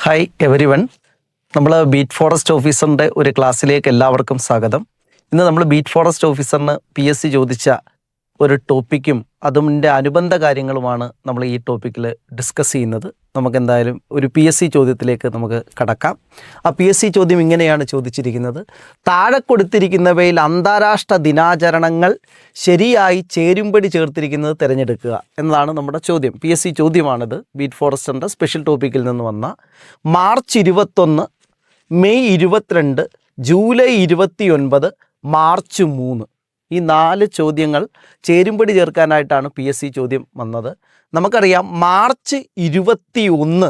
Hi every one. നമ്മൾ beat forest ഓഫീസറിൻ്റെ ഒരു ക്ലാസ്സിലേക്ക് എല്ലാവർക്കും സ്വാഗതം. ഇന്ന് നമ്മൾ ബീറ്റ് ഫോറസ്റ്റ് ഓഫീസറിന് PSC ചോദിച്ച ഒരു ടോപ്പിക്കും അതിൻ്റെ അനുബന്ധ കാര്യങ്ങളുമാണ് നമ്മൾ ഈ ടോപ്പിക്കിൽ ഡിസ്കസ് ചെയ്യുന്നത്. നമുക്ക് എന്തായാലും ഒരു PSC ചോദ്യത്തിലേക്ക് നമുക്ക് കടക്കാം. ആ PSC ചോദ്യം ഇങ്ങനെയാണ് ചോദിച്ചിരിക്കുന്നത്: താഴെ കൊടുത്തിരിക്കുന്നവയിൽ അന്താരാഷ്ട്ര ദിനാചരണങ്ങൾ ശരിയായി ചേരുംപടി ചേർത്തിരിക്കുന്നത് തിരഞ്ഞെടുക്കുക എന്നതാണ് നമ്മുടെ ചോദ്യം. PSC ചോദ്യമാണിത്. ബീറ്റ് ഫോറസ്റ്ററിൻ്റെ സ്പെഷ്യൽ ടോപ്പിക്കിൽ നിന്ന് വന്ന മാർച്ച് 21, മെയ് 22, ജൂലൈ 29, മാർച്ച് 3 ഈ 4 ചോദ്യങ്ങൾ ചേരുംപടി ചേർക്കാനായിട്ടാണ് PSC ചോദ്യം വന്നത്. നമുക്കറിയാം മാർച്ച് 21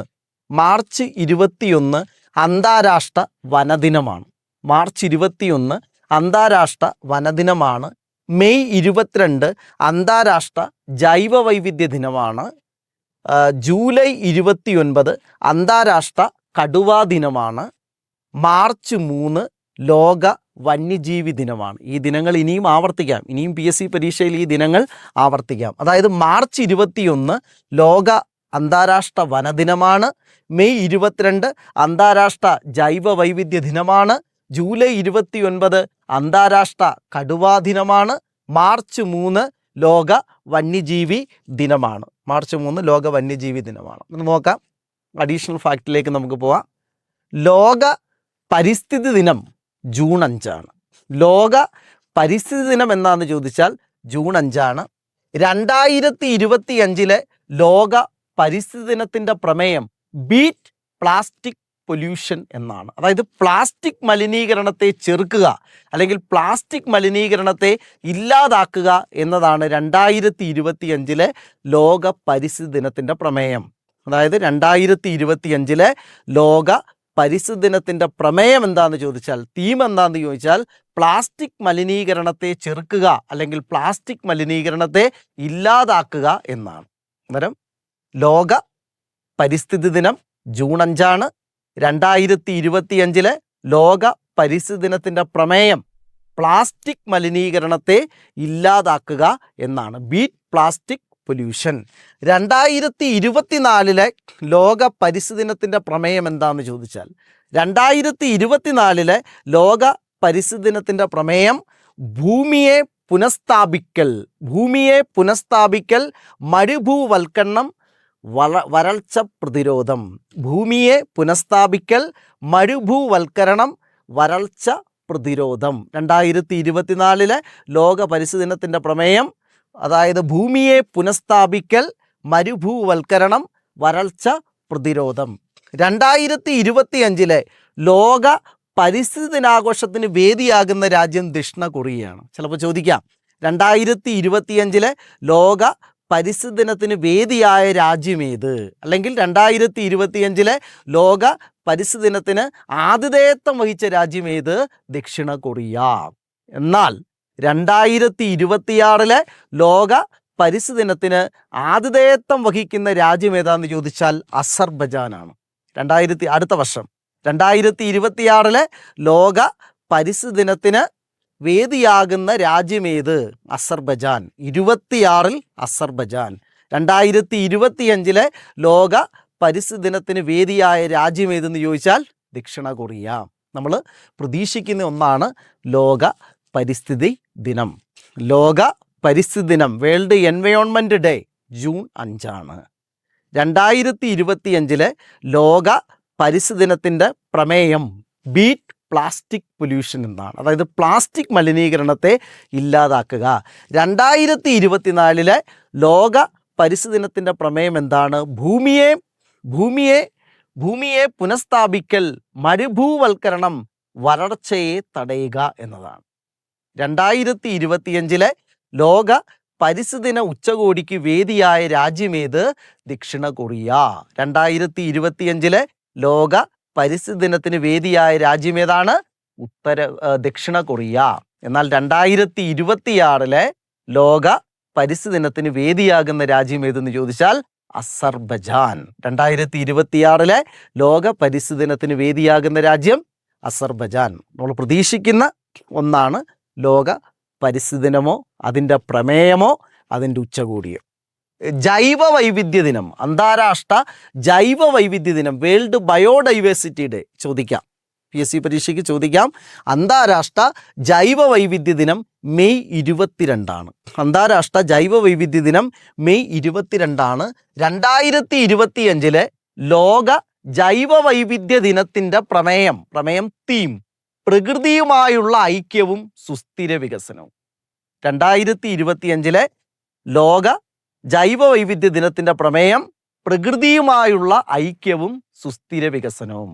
അന്താരാഷ്ട്ര വനദിനമാണ്. മാർച്ച് 21 അന്താരാഷ്ട്ര വനദിനമാണ്. മെയ് 22 അന്താരാഷ്ട്ര ജൈവ വൈവിധ്യ ദിനമാണ്. ജൂലൈ 29 അന്താരാഷ്ട്ര കടുവാ ദിനമാണ്. മാർച്ച് 3 ലോക വന്യജീവി ദിനമാണ്. ഈ ദിനങ്ങൾ ഇനിയും ആവർത്തിക്കാം. ഇനിയും PSC പരീക്ഷയിൽ ഈ ദിനങ്ങൾ ആവർത്തിക്കാം. അതായത് മാർച്ച് 21 ലോക അന്താരാഷ്ട്ര വനദിനമാണ്. മെയ് 22 അന്താരാഷ്ട്ര ജൈവ വൈവിധ്യ ദിനമാണ്. ജൂലൈ 29 അന്താരാഷ്ട്ര കടുവാ ദിനമാണ്. മാർച്ച് 3 ലോക വന്യജീവി ദിനമാണ്. മാർച്ച് 3 ലോക വന്യജീവി ദിനമാണ്. ഒന്ന് നോക്കാം. അഡീഷണൽ ഫാക്റ്റിലേക്ക് നമുക്ക് പോവാം. ലോക പരിസ്ഥിതി ദിനം ജൂൺ 5 ലോക പരിസ്ഥിതി ദിനം എന്നാന്ന് ചോദിച്ചാൽ ജൂൺ 5. 2025 ലോക പരിസ്ഥിതി ദിനത്തിൻ്റെ പ്രമേയം ബീറ്റ് പ്ലാസ്റ്റിക് പൊല്യൂഷൻ എന്നാണ്. അതായത് പ്ലാസ്റ്റിക് മലിനീകരണത്തെ ചെറുക്കുക അല്ലെങ്കിൽ പ്ലാസ്റ്റിക് മലിനീകരണത്തെ ഇല്ലാതാക്കുക എന്നതാണ് 2025 ലോക പരിസ്ഥിതി ദിനത്തിൻ്റെ പ്രമേയം. അതായത് 2025 ലോക പരിസ്ഥിതി ദിനത്തിൻ്റെ പ്രമേയം എന്താണെന്ന് ചോദിച്ചാൽ, തീം എന്താണെന്ന് ചോദിച്ചാൽ പ്ലാസ്റ്റിക് മലിനീകരണത്തെ ചെറുക്കുക അല്ലെങ്കിൽ പ്ലാസ്റ്റിക് മലിനീകരണത്തെ ഇല്ലാതാക്കുക എന്നാണ്. അന്നേരം ലോക പരിസ്ഥിതി ദിനം ജൂൺ 5. 2025 ലോക പരിസ്ഥിതി ദിനത്തിൻ്റെ പ്രമേയം പ്ലാസ്റ്റിക് മലിനീകരണത്തെ ഇല്ലാതാക്കുക എന്നാണ്. Beat plastic pollution. 2024 ലോക പരിസ്ഥിതി ദിനത്തിൻ്റെ പ്രമേയം എന്താണെന്ന് ചോദിച്ചാൽ, 2024 ലോക പരിസ്ഥിതി ദിനത്തിൻ്റെ പ്രമേയം ഭൂമിയെ പുനഃസ്ഥാപിക്കൽ, മരുഭൂവൽക്കരണം, വരൾച്ച പ്രതിരോധം. ഭൂമിയെ പുനഃസ്ഥാപിക്കൽ, മരുഭൂവൽക്കരണം, വരൾച്ച പ്രതിരോധം. 2024 ലോക പരിസ്ഥിതി ദിനത്തിൻ്റെ പ്രമേയം അതായത് ഭൂമിയെ പുനഃസ്ഥാപിക്കൽ, മരുഭൂവൽക്കരണം, വരൾച്ച പ്രതിരോധം. 2025 ലോക പരിസ്ഥിതി ദിനാഘോഷത്തിന് വേദിയാകുന്ന രാജ്യം ദക്ഷിണ കൊറിയയാണ്. ചിലപ്പോൾ ചോദിക്കാം, 2025 ലോക പരിസ്ഥിതി ദിനത്തിന് വേദിയായ രാജ്യമേത്? അല്ലെങ്കിൽ 2025 ലോക പരിസ്ഥിതി ദിനത്തിന് ആതിഥേയത്വം വഹിച്ച രാജ്യമേത്? ദക്ഷിണ കൊറിയ. എന്നാൽ 2026 ലോക പരിസ്ഥിതി ദിനത്തിന് ആതിഥേയത്വം വഹിക്കുന്ന രാജ്യം ഏതാണെന്ന് ചോദിച്ചാൽ അസർബൈജാനാണ്. അടുത്ത വർഷം 2026 ലോക പരിസ്ഥിതി ദിനത്തിന് വേദിയാകുന്ന രാജ്യമേത്? അസർബൈജാൻ. 26 അസർബൈജാൻ. 2025 ലോക പരിസ്ഥിതി ദിനത്തിന് വേദിയായ രാജ്യമേതെന്ന് ചോദിച്ചാൽ ദക്ഷിണ കൊറിയ. നമ്മൾ പ്രതീക്ഷിക്കുന്ന ഒന്നാണ് ലോക പരിസ്ഥിതി ദിനം. ലോക പരിസ്ഥിതി ദിനം, വേൾഡ് എൻവയോൺമെൻറ്റ് ഡേ ജൂൺ 5. 2025 ലോക പരിസ്ഥിതി ദിനത്തിൻ്റെ പ്രമേയം ബീറ്റ് പ്ലാസ്റ്റിക് പൊല്യൂഷൻ എന്നാണ്. അതായത് പ്ലാസ്റ്റിക് മലിനീകരണത്തെ ഇല്ലാതാക്കുക. 2024 ലോക പരിസ്ഥിതി ദിനത്തിൻ്റെ പ്രമേയം എന്താണ്? ഭൂമിയെ പുനഃസ്ഥാപിക്കൽ, മരുഭൂവൽക്കരണം, വരൾച്ചയെ തടയുക എന്നതാണ്. 2025 ലോക പരിസ്ഥിതി ദിന ഉച്ചകോടിക്ക് വേദിയായ രാജ്യമേത്? ദക്ഷിണ കൊറിയ. 2025 ലോക പരിസ്ഥിതി ദിനത്തിന് വേദിയായ രാജ്യമേതാണ്? ദക്ഷിണ കൊറിയ. എന്നാൽ 2026 ലോക പരിസ്ഥിതി ദിനത്തിന് വേദിയാകുന്ന രാജ്യമേതെന്ന് ചോദിച്ചാൽ അസർബൈജാൻ. 2026 ലോക പരിസ്ഥിതി ദിനത്തിന് വേദിയാകുന്ന രാജ്യം അസർബൈജാൻ. നമ്മൾ പ്രതീക്ഷിക്കുന്ന ഒന്നാണ് ലോക പരിസ്ഥിതി ദിനമോ അതിൻ്റെ പ്രമേയമോ അതിൻ്റെ ഉച്ചകോടിയോ. ജൈവ വൈവിധ്യ ദിനം, അന്താരാഷ്ട്ര ജൈവ വൈവിധ്യ ദിനം, വേൾഡ് ബയോഡൈവേഴ്സിറ്റി ഡേ ചോദിക്കാം, PSC പരീക്ഷയ്ക്ക് ചോദിക്കാം. അന്താരാഷ്ട്ര ജൈവ വൈവിധ്യ ദിനം മെയ് 22 അന്താരാഷ്ട്ര ജൈവ വൈവിധ്യ ദിനം മെയ് 22 2025 ലോക ജൈവ വൈവിധ്യ ദിനത്തിൻ്റെ പ്രമേയം തീം പ്രകൃതിയുമായുള്ള ഐക്യവും സുസ്ഥിര വികസനവും. 2025 ലോക ജൈവ വൈവിധ്യ ദിനത്തിൻ്റെ പ്രമേയം പ്രകൃതിയുമായുള്ള ഐക്യവും സുസ്ഥിര വികസനവും.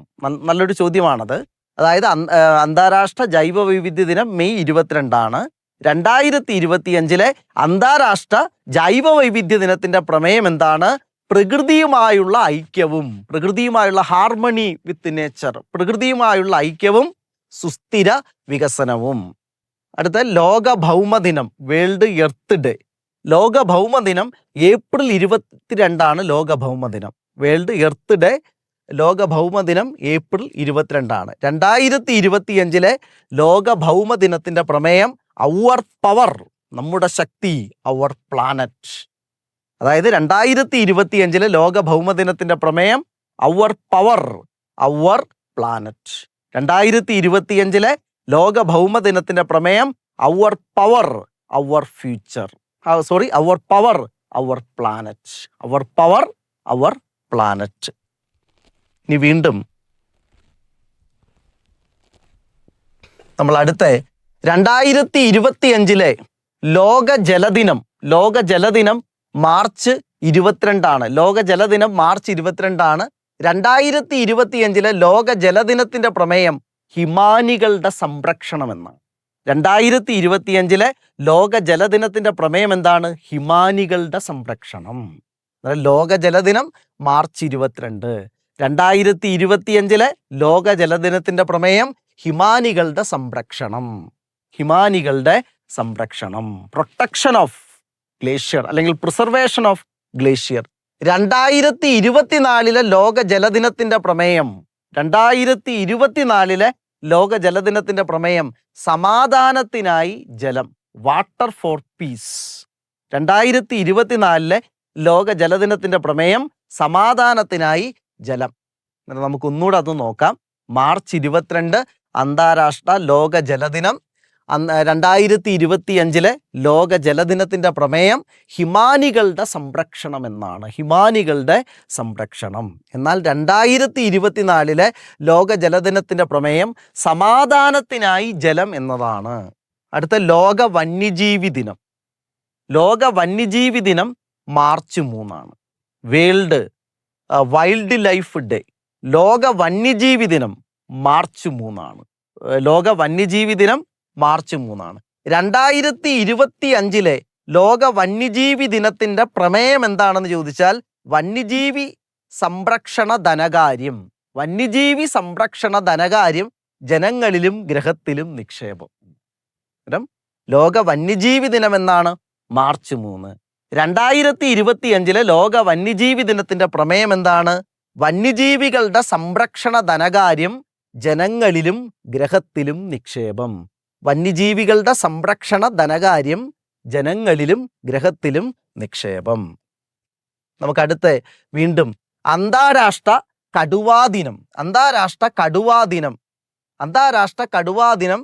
നല്ലൊരു ചോദ്യമാണത്. അതായത് അന്താരാഷ്ട്ര ജൈവ വൈവിധ്യ ദിനം മെയ് 22 2025 അന്താരാഷ്ട്ര ജൈവ വൈവിധ്യ ദിനത്തിൻ്റെ പ്രമേയം എന്താണ്? പ്രകൃതിയുമായുള്ള ഐക്യവും, പ്രകൃതിയുമായുള്ള ഹാർമണി വിത്ത് നേച്ചർ, പ്രകൃതിയുമായുള്ള ഐക്യവും സുസ്ഥിര വികസനവും. അടുത്ത ലോക ഭൗമദിനം, വേൾഡ് എർത്ത് ഡേ. ലോക ഭൗമദിനം ഏപ്രിൽ 22 ലോക ഭൗമദിനം, വേൾഡ് എർത്ത് ഡേ. ലോക ഭൗമദിനം ഏപ്രിൽ 22 2025 ലോക ഭൗമദിനത്തിൻ്റെ പ്രമേയം അവർ പവർ, നമ്മുടെ ശക്തി, അവർ പ്ലാനറ്റ്. അതായത് 2025 ലോക ഭൗമദിനത്തിൻ്റെ പ്രമേയം അവർ പവർ, അവർ പ്ലാനറ്റ്. 2025 ലോക ഭൗമദിനത്തിൻ്റെ പ്രമേയം our power, our future. Our power, our planet. Our power, our planet. ഇനി വീണ്ടും നമ്മൾ അടുത്ത 2025 ലോക ജലദിനം, ലോക ജലദിനം മാർച്ച് 22 ലോക ജലദിനം മാർച്ച് 22 2025 ലോക ജലദിനത്തിൻ്റെ പ്രമേയം ഹിമാനികളുടെ സംരക്ഷണം എന്നാണ്. 2025 ലോക ജലദിനത്തിൻ്റെ പ്രമേയം എന്താണ്? ഹിമാനികളുടെ സംരക്ഷണം. ലോക ജലദിനം മാർച്ച് 22 2025 ലോക ജലദിനത്തിൻ്റെ പ്രമേയം ഹിമാനികളുടെ സംരക്ഷണം, ഹിമാനികളുടെ സംരക്ഷണം, പ്രൊട്ടക്ഷൻ ഓഫ് ഗ്ലേഷ്യർ അല്ലെങ്കിൽ പ്രിസർവേഷൻ ഓഫ് ഗ്ലേഷ്യർ. 2024 ലോക ജലദിനത്തിൻ്റെ പ്രമേയം, 2024 ലോക ജലദിനത്തിൻ്റെ പ്രമേയം സമാധാനത്തിനായി ജലം, വാട്ടർ ഫോർ പീസ്. 2024 ലോക ജലദിനത്തിൻ്റെ പ്രമേയം സമാധാനത്തിനായി ജലം. നമുക്ക് ഒന്നുകൂടെ അത് നോക്കാം. മാർച്ച് 22 അന്താരാഷ്ട്ര ലോക ജലദിനം. 2025 ലോക ജലദിനത്തിൻ്റെ പ്രമേയം ഹിമാനികളുടെ സംരക്ഷണം എന്നാണ്, ഹിമാനികളുടെ സംരക്ഷണം. എന്നാൽ 2024 ലോക ജലദിനത്തിൻ്റെ പ്രമേയം സമാധാനത്തിനായി ജലം എന്നതാണ്. അടുത്ത ലോക വന്യജീവി ദിനം. ലോക വന്യജീവി ദിനം March 3 world wild life day. ലോക വന്യജീവി ദിനം മാർച്ച് 3 ലോക വന്യജീവി ദിനം മാർച്ച് 3 2025 ലോക വന്യജീവി ദിനത്തിൻ്റെ പ്രമേയം എന്താണെന്ന് ചോദിച്ചാൽ വന്യജീവി സംരക്ഷണ ധനകാര്യം, വന്യജീവി സംരക്ഷണ ധനകാര്യം ജനങ്ങളിലും ഗ്രഹത്തിലും നിക്ഷേപം. ലോക വന്യജീവി ദിനം എന്നാണ് മാർച്ച് 3. 2025 ലോക വന്യജീവി ദിനത്തിൻ്റെ പ്രമേയം എന്താണ്? വന്യജീവികളുടെ സംരക്ഷണ ധനകാര്യം ജനങ്ങളിലും ഗ്രഹത്തിലും നിക്ഷേപം. വന്യജീവികളുടെ സംരക്ഷണ ധനകാര്യം ജനങ്ങളിലും ഗ്രഹത്തിലും നിക്ഷേപം. നമുക്കടുത്ത വീണ്ടും അന്താരാഷ്ട്ര കടുവാ ദിനം. അന്താരാഷ്ട്ര കടുവാ ദിനം, അന്താരാഷ്ട്ര കടുവാ ദിനം,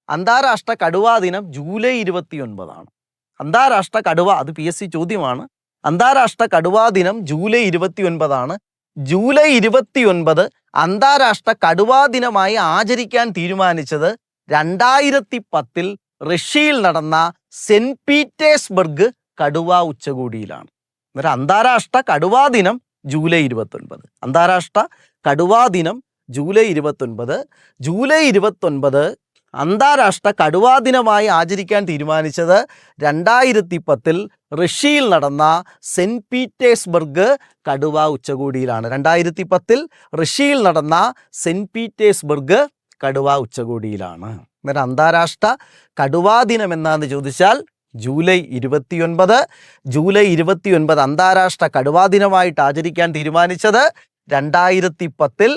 അന്താരാഷ്ട്ര കടുവാ ദിനം ജൂലൈ 29. അന്താരാഷ്ട്ര കടുവ, അത് PSC ചോദ്യമാണ്. അന്താരാഷ്ട്ര കടുവാ ദിനം ജൂലൈ 29. ജൂലൈ 29 അന്താരാഷ്ട്ര കടുവാ ദിനമായി ആചരിക്കാൻ തീരുമാനിച്ചത് 2010 റഷ്യയിൽ നടന്ന സെന്റ് പീറ്റേഴ്സ്ബർഗ് കടുവാ ഉച്ചകോടിയിലാണ്. അന്നേരം അന്താരാഷ്ട്ര കടുവാ ദിനം ജൂലൈ 29. അന്താരാഷ്ട്ര കടുവാ ദിനം ജൂലൈ 29. ജൂലൈ 29 അന്താരാഷ്ട്ര കടുവാ ദിനമായി ആചരിക്കാൻ തീരുമാനിച്ചത് 2010 റഷ്യയിൽ നടന്ന സെന്റ് പീറ്റേഴ്സ്ബർഗ് കടുവാ ഉച്ചകോടിയിലാണ്. 2010 റഷ്യയിൽ നടന്ന സെന്റ് പീറ്റേഴ്സ്ബർഗ് കടുവാ ഉച്ചകോടിയിലാണ്. അന്നേരം അന്താരാഷ്ട്ര കടുവാ ദിനം എന്നാന്ന് ചോദിച്ചാൽ ജൂലൈ 29. ജൂലൈ 29 അന്താരാഷ്ട്ര കടുവാ ദിനമായിട്ട് ആചരിക്കാൻ തീരുമാനിച്ചത് 2010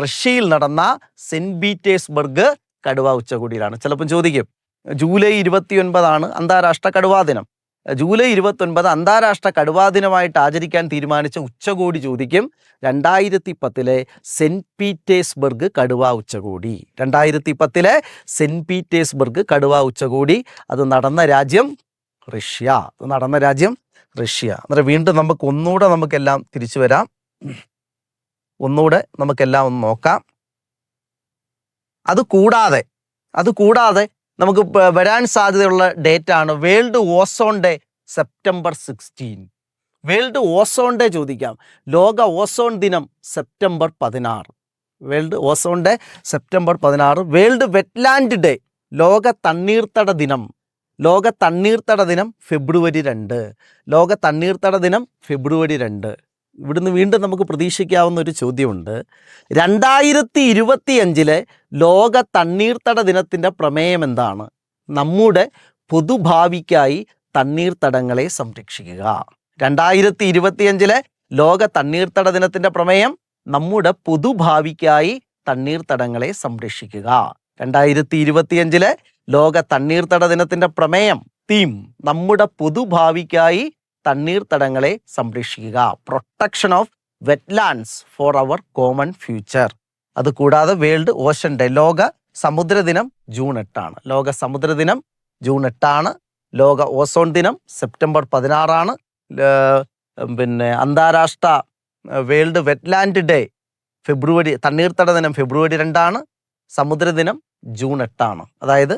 റഷ്യയിൽ നടന്ന സെന്റ് പീറ്റേഴ്സ്ബർഗ് കടുവാ ഉച്ചകോടിയിലാണ്. ചിലപ്പം ചോദിക്കും ജൂലൈ 29 അന്താരാഷ്ട്ര കടുവാ ദിനം, ജൂലൈ 29 അന്താരാഷ്ട്ര കടുവാ ദിനമായിട്ട് ആചരിക്കാൻ തീരുമാനിച്ച ഉച്ചകോടി ചോദിക്കും. 2010 സെൻറ്റ് പീറ്റേഴ്സ്ബർഗ് കടുവാ ഉച്ചകോടി. 2010 സെൻറ്റ് പീറ്റേഴ്സ്ബർഗ് കടുവാ ഉച്ചകോടി. അത് നടന്ന രാജ്യം റഷ്യ. അന്നേരം വീണ്ടും നമുക്ക് ഒന്നുകൂടെ നമുക്കെല്ലാം തിരിച്ചു വരാം. ഒന്നുകൂടെ നമുക്കെല്ലാം ഒന്ന് നോക്കാം. അതുകൂടാതെ നമുക്ക് വരാൻ സാധ്യതയുള്ള ഡേറ്റ് ആണ് world ozone day September 16. World ozone day ചോദിക്കാം. ലോക ഓസോൺ ദിനം September 16. World ozone day September 16. World wetland day ലോക തണ്ണീർത്തട ദിനം ഫെബ്രുവരി 2. ലോക തണ്ണീർത്തട ദിനം ഫെബ്രുവരി 2. ഇവിടുന്ന് വീണ്ടും നമുക്ക് പ്രതീക്ഷിക്കാവുന്ന ഒരു ചോദ്യമുണ്ട്. 2025 ലോക തണ്ണീർത്തട ദിനത്തിൻ്റെ പ്രമേയം എന്താണ്? നമ്മുടെ പൊതുഭാവിക്കായി തണ്ണീർത്തടങ്ങളെ സംരക്ഷിക്കുക. 2025 ലോക തണ്ണീർത്തട ദിനത്തിൻ്റെ പ്രമേയം നമ്മുടെ പൊതുഭാവിക്കായി തണ്ണീർത്തടങ്ങളെ സംരക്ഷിക്കുക. 2025 ലോക തണ്ണീർത്തട ദിനത്തിൻ്റെ പ്രമേയം തീം നമ്മുടെ പൊതുഭാവിക്കായി തണ്ണീർത്തടങ്ങളെ സംരക്ഷിക്കുക. Protection of wetlands for our common future. അതുകൂടാതെ വേൾഡ് ഓഷൻ ഡേ ലോക സമുദ്രദിനം ജൂൺ 8. ലോക സമുദ്രദിനം ജൂൺ 8. ലോക ഓസോൺ ദിനം സെപ്റ്റംബർ 16. അന്താരാഷ്ട്ര വേൾഡ് വെറ്റ്ലാൻഡ് ഡേ തണ്ണീർത്തട ദിനം ഫെബ്രുവരി 2. സമുദ്രദിനം ജൂൺ 8. അതായത്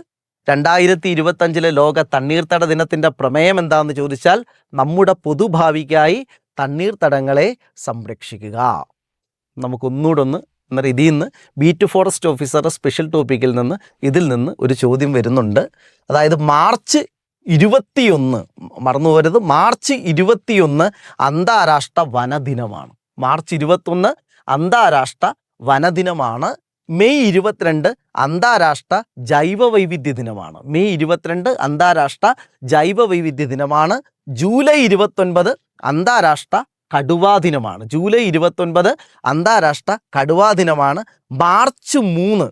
2025 ലോക തണ്ണീർത്തട ദിനത്തിൻ്റെ പ്രമേയം എന്താണെന്ന് ചോദിച്ചാൽ നമ്മുടെ പൊതുഭാവിക്കായി തണ്ണീർത്തടങ്ങളെ സംരക്ഷിക്കുക. നമുക്കൊന്നുകൂടെ എന്നാൽ ഇതിൽ നിന്ന് ബീറ്റ് ഫോറസ്റ്റ് ഓഫീസറുടെ സ്പെഷ്യൽ ടോപ്പിക്കിൽ നിന്ന് ഒരു ചോദ്യം വരുന്നുണ്ട്. അതായത് മാർച്ച് 21, മറന്നുപോകരുത്, മാർച്ച് 21 അന്താരാഷ്ട്ര വനദിനമാണ്. മാർച്ച് 21 അന്താരാഷ്ട്ര വനദിനമാണ്. മെയ് 22 അന്താരാഷ്ട്ര ജൈവവൈവിധ്യ ദിനമാണ്. മെയ് 22 അന്താരാഷ്ട്ര ജൈവവൈവിധ്യ ദിനമാണ്. ജൂലൈ 29 അന്താരാഷ്ട്ര കടുവാ ദിനമാണ്. ജൂലൈ 29 അന്താരാഷ്ട്ര കടുവാ ദിനമാണ്. മാർച്ച് 3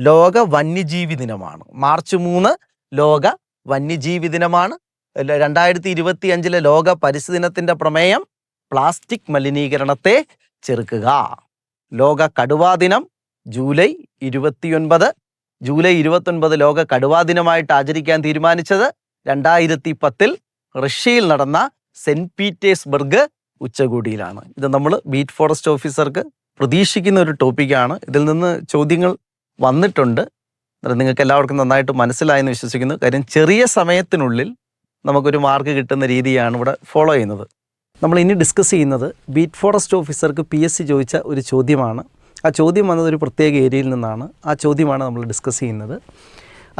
ലോക വന്യജീവി ദിനമാണ്. മാർച്ച് 3 ലോക വന്യജീവി ദിനമാണ്. 2025 ലോക പരിസ്ഥിതി ദിനത്തിൻ്റെ പ്രമേയം പ്ലാസ്റ്റിക് മലിനീകരണത്തെ ചെറുക്കുക. ലോക കടുവാ ദിനം ജൂലൈ 29. ജൂലൈ 29 ലോക കടുവാ ദിനമായിട്ട് ആചരിക്കാൻ തീരുമാനിച്ചത് 2010 റഷ്യയിൽ നടന്ന സെൻറ്റ് പീറ്റേഴ്സ്ബർഗ് ഉച്ചകോടിയിലാണ്. ഇത് നമ്മൾ ബീറ്റ് ഫോറസ്റ്റ് ഓഫീസർക്ക് പ്രതീക്ഷിക്കുന്ന ഒരു ടോപ്പിക്കാണ്. ഇതിൽ നിന്ന് ചോദ്യങ്ങൾ വന്നിട്ടുണ്ട്. നിങ്ങൾക്ക് എല്ലാവർക്കും നന്നായിട്ട് മനസ്സിലായെന്ന് വിശ്വസിക്കുന്നു. കാര്യം ചെറിയ സമയത്തിനുള്ളിൽ നമുക്കൊരു മാർക്ക് കിട്ടുന്ന രീതിയാണ് ഇവിടെ ഫോളോ ചെയ്യുന്നത്. നമ്മൾ ഇനി ഡിസ്കസ് ചെയ്യുന്നത് ബീറ്റ് ഫോറസ്റ്റ് ഓഫീസർക്ക് PSC ചോദിച്ച ഒരു ചോദ്യമാണ്. ആ ചോദ്യം വന്നത് ഒരു പ്രത്യേക ഏരിയയിൽ നിന്നാണ്. ആ ചോദ്യമാണ് നമ്മൾ ഡിസ്കസ് ചെയ്യുന്നത്.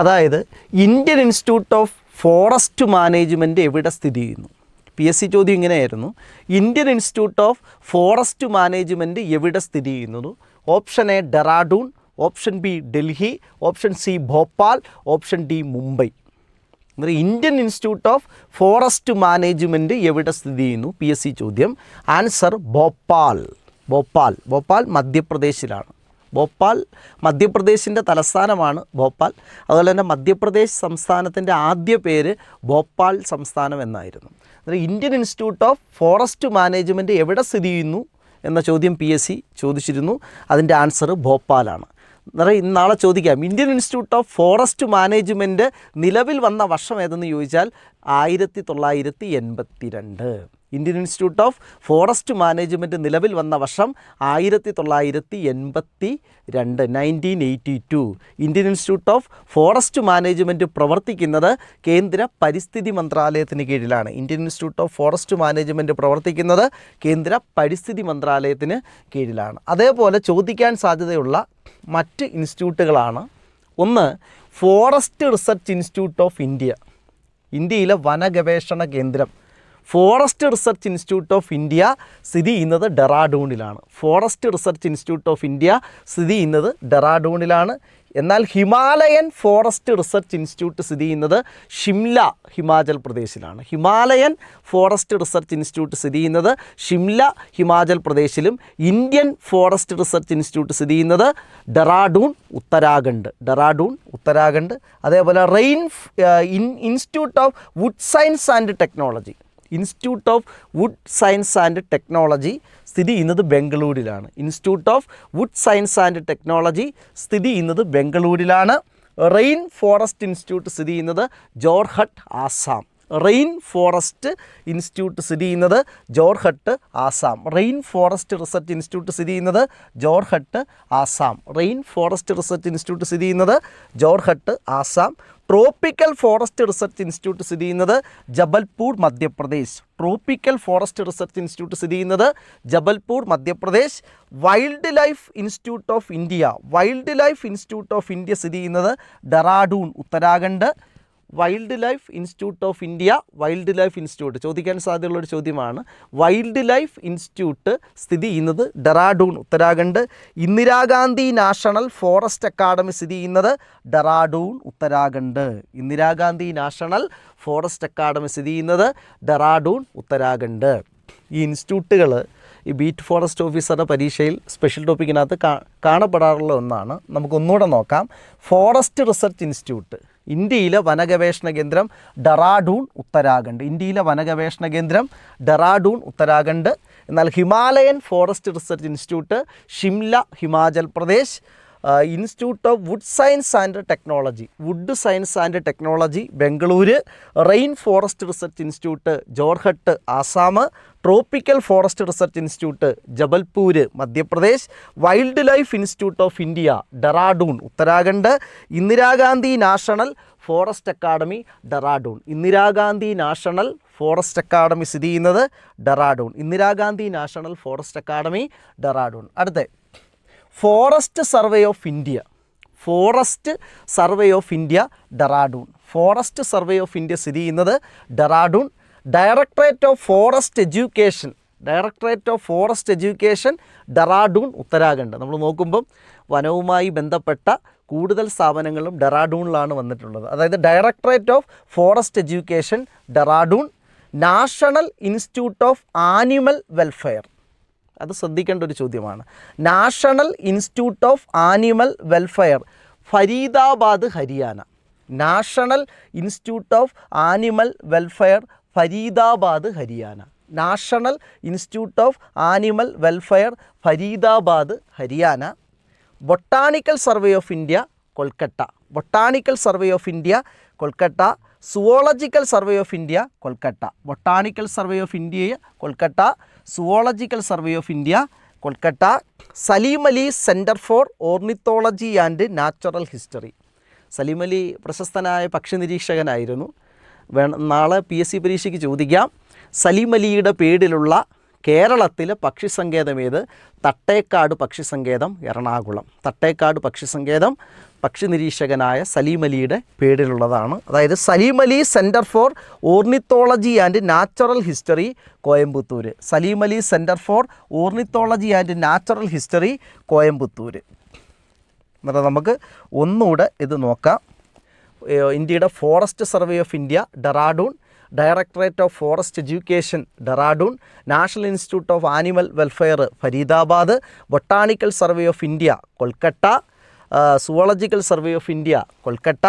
അതായത് Indian institute of forest management എവിടെ സ്ഥിതി ചെയ്യുന്നു? PSC ചോദ്യം ഇങ്ങനെയായിരുന്നു: Indian institute of forest management എവിടെ സ്ഥിതി ചെയ്യുന്നത്? Option A Dehradun, option B Delhi, option C Bhopal, option D Mumbai. Indian institute of forest management എവിടെ സ്ഥിതി ചെയ്യുന്നു? PSC ചോദ്യം. ആൻസർ ഭോപ്പാൽ. ഭോപ്പാൽ മധ്യപ്രദേശിലാണ്. മധ്യപ്രദേശിൻ്റെ തലസ്ഥാനമാണ് ഭോപ്പാൽ. അതുപോലെ തന്നെ മധ്യപ്രദേശ് സംസ്ഥാനത്തിൻ്റെ ആദ്യ പേര് ഭോപ്പാൽ സംസ്ഥാനം എന്നായിരുന്നു. Indian institute of forest management എവിടെ സ്ഥിതി ചെയ്യുന്നു എന്ന ചോദ്യം PSC ചോദിച്ചിരുന്നു. അതിൻ്റെ ആൻസർ ഭോപ്പാലാണ്. നാളെ ചോദിക്കാം, Indian institute of forest management നിലവിൽ വന്ന വർഷം ഏതെന്ന് ചോദിച്ചാൽ 1982. Indian institute of forest management നിലവിൽ വന്ന വർഷം 1982, 1982. Indian institute of forest management പ്രവർത്തിക്കുന്നത് കേന്ദ്ര പരിസ്ഥിതി മന്ത്രാലയത്തിന് കീഴിലാണ്. Indian institute of forest management പ്രവർത്തിക്കുന്നത് കേന്ദ്ര പരിസ്ഥിതി മന്ത്രാലയത്തിന് കീഴിലാണ്. അതേപോലെ ചോദിക്കാൻ സാധ്യതയുള്ള മറ്റ് ഇൻസ്റ്റിറ്റ്യൂട്ടുകളാണ്: ഒന്ന്, forest research institute of India, ഇന്ത്യയിലെ വനഗവേഷണ കേന്ദ്രം. Forest research institute of India സ്ഥിതി ചെയ്യുന്നത് ഡെറാഡൂണിലാണ്. Forest research institute of India സ്ഥിതി ചെയ്യുന്നത് ഡെറാഡൂണിലാണ്. എന്നാൽ ഹിമാലയൻ ഫോറസ്റ്റ് റിസർച്ച് ഇൻസ്റ്റിറ്റ്യൂട്ട് സ്ഥിതി ചെയ്യുന്നത് ഷിംല ഹിമാചൽ പ്രദേശിലാണ്. ഹിമാലയൻ ഫോറസ്റ്റ് റിസർച്ച് ഇൻസ്റ്റിറ്റ്യൂട്ട് സ്ഥിതി ചെയ്യുന്നത് ഷിംല ഹിമാചൽ പ്രദേശിലും ഇന്ത്യൻ ഫോറസ്റ്റ് റിസർച്ച് ഇൻസ്റ്റിറ്റ്യൂട്ട് സ്ഥിതി ചെയ്യുന്നത് ഡെറാഡൂൺ ഉത്തരാഖണ്ഡ്. അതേപോലെ institute of wood science and technology സ്ഥിതി ചെയ്യുന്നത് ബംഗളൂരിലാണ്. റെയിൻ ഫോറസ്റ്റ് ഇൻസ്റ്റിറ്റ്യൂട്ട് സ്ഥിതി ചെയ്യുന്നത് Jorhat, Assam. Rain forest research institute സ്ഥിതി ചെയ്യുന്നത് Jorhat, Assam. Tropical forest research institute സ്ഥിതി ചെയ്യുന്നത് Jabalpur, Madhya Pradesh. Wildlife institute of India സ്ഥിതി ചെയ്യുന്നത് Dehradun, Uttarakhand. Wildlife institute ചോദിക്കാൻ സാധ്യതയുള്ളൊരു ചോദ്യമാണ്. വൈൽഡ് ലൈഫ് ഇൻസ്റ്റിറ്റ്യൂട്ട് സ്ഥിതി ചെയ്യുന്നത് Dehradun, Uttarakhand. Indira Gandhi national forest academy സ്ഥിതി ചെയ്യുന്നത് ഡെറാഡൂൺ, ഉത്തരാഖണ്ഡ്. ഈ ഇൻസ്റ്റിറ്റ്യൂട്ടുകൾ ഈ ബീറ്റ് ഫോറസ്റ്റ് ഓഫീസറുടെ പരീക്ഷയിൽ സ്പെഷ്യൽ ടോപ്പിക്കിനകത്ത് കാണപ്പെടാറുള്ള ഒന്നാണ്. നമുക്കൊന്നുകൂടെ നോക്കാം. ഫോറസ്റ്റ് റിസർച്ച് ഇൻസ്റ്റിറ്റ്യൂട്ട്, ഇന്ത്യയിലെ വനഗവേഷണ കേന്ദ്രം ഡെറാഡൂൺ, ഉത്തരാഖണ്ഡ്. എന്നാൽ Himalayan forest research institute Shimla, Himachal Pradesh. Institute of wood science and technology Bengaluru. Rain forest research institute Jorhat, Assam. Tropical forest research institute Jabalpur, Madhya Pradesh. Wildlife institute of India Dehradun, Uttarakhand. Indira Gandhi national forest academy Dehradun. സ്ഥിതി ചെയ്യുന്നത് ഡെറാഡൂൺ. അടുത്ത ഫോറസ്റ്റ് സർവേ ഓഫ് ഇന്ത്യ സ്ഥിതി ചെയ്യുന്നത് Dehradun. Directorate of forest education Dehradun, Uttarakhand. നമ്മൾ നോക്കുമ്പം വനവുമായി ബന്ധപ്പെട്ട കൂടുതൽ സ്ഥാപനങ്ങളും ഡെറാഡൂണിലാണ് വന്നിട്ടുള്ളത്. അതായത് directorate of forest education Dehradun. National institute of animal welfare, അത് ശ്രദ്ധിക്കേണ്ട ഒരു ചോദ്യമാണ്. National institute of animal welfare Faridabad, Haryana. Botanical survey of India, Kolkata. Zoological survey of India, Kolkata. Salim Ali centre for ornithology and natural history. Salim Ali പ്രശസ്തനായ പക്ഷി നിരീക്ഷകനായിരുന്നു. നാളെ PSC പരീക്ഷയ്ക്ക് ചോദിക്കാം. സലീം അലിയുടെ പേരിലുള്ള കേരളത്തിലെ പക്ഷി സങ്കേതം ഏത്? തട്ടേക്കാട് പക്ഷി സങ്കേതം, എറണാകുളം. പക്ഷി നിരീക്ഷകനായ സലീം അലിയുടെ പേരിലുള്ളതാണ്. അതായത് Salim Ali centre for ornithology and natural history, Coimbatore. എന്നിട്ട് നമുക്ക് ഒന്നുകൂടെ ഇത് നോക്കാം. ഇന്ത്യയുടെ forest survey of India Dehradun, directorate of forest education Dehradun, national institute of animal welfare Faridabad, botanical survey of India Kolkata, zoological survey of India Kolkata,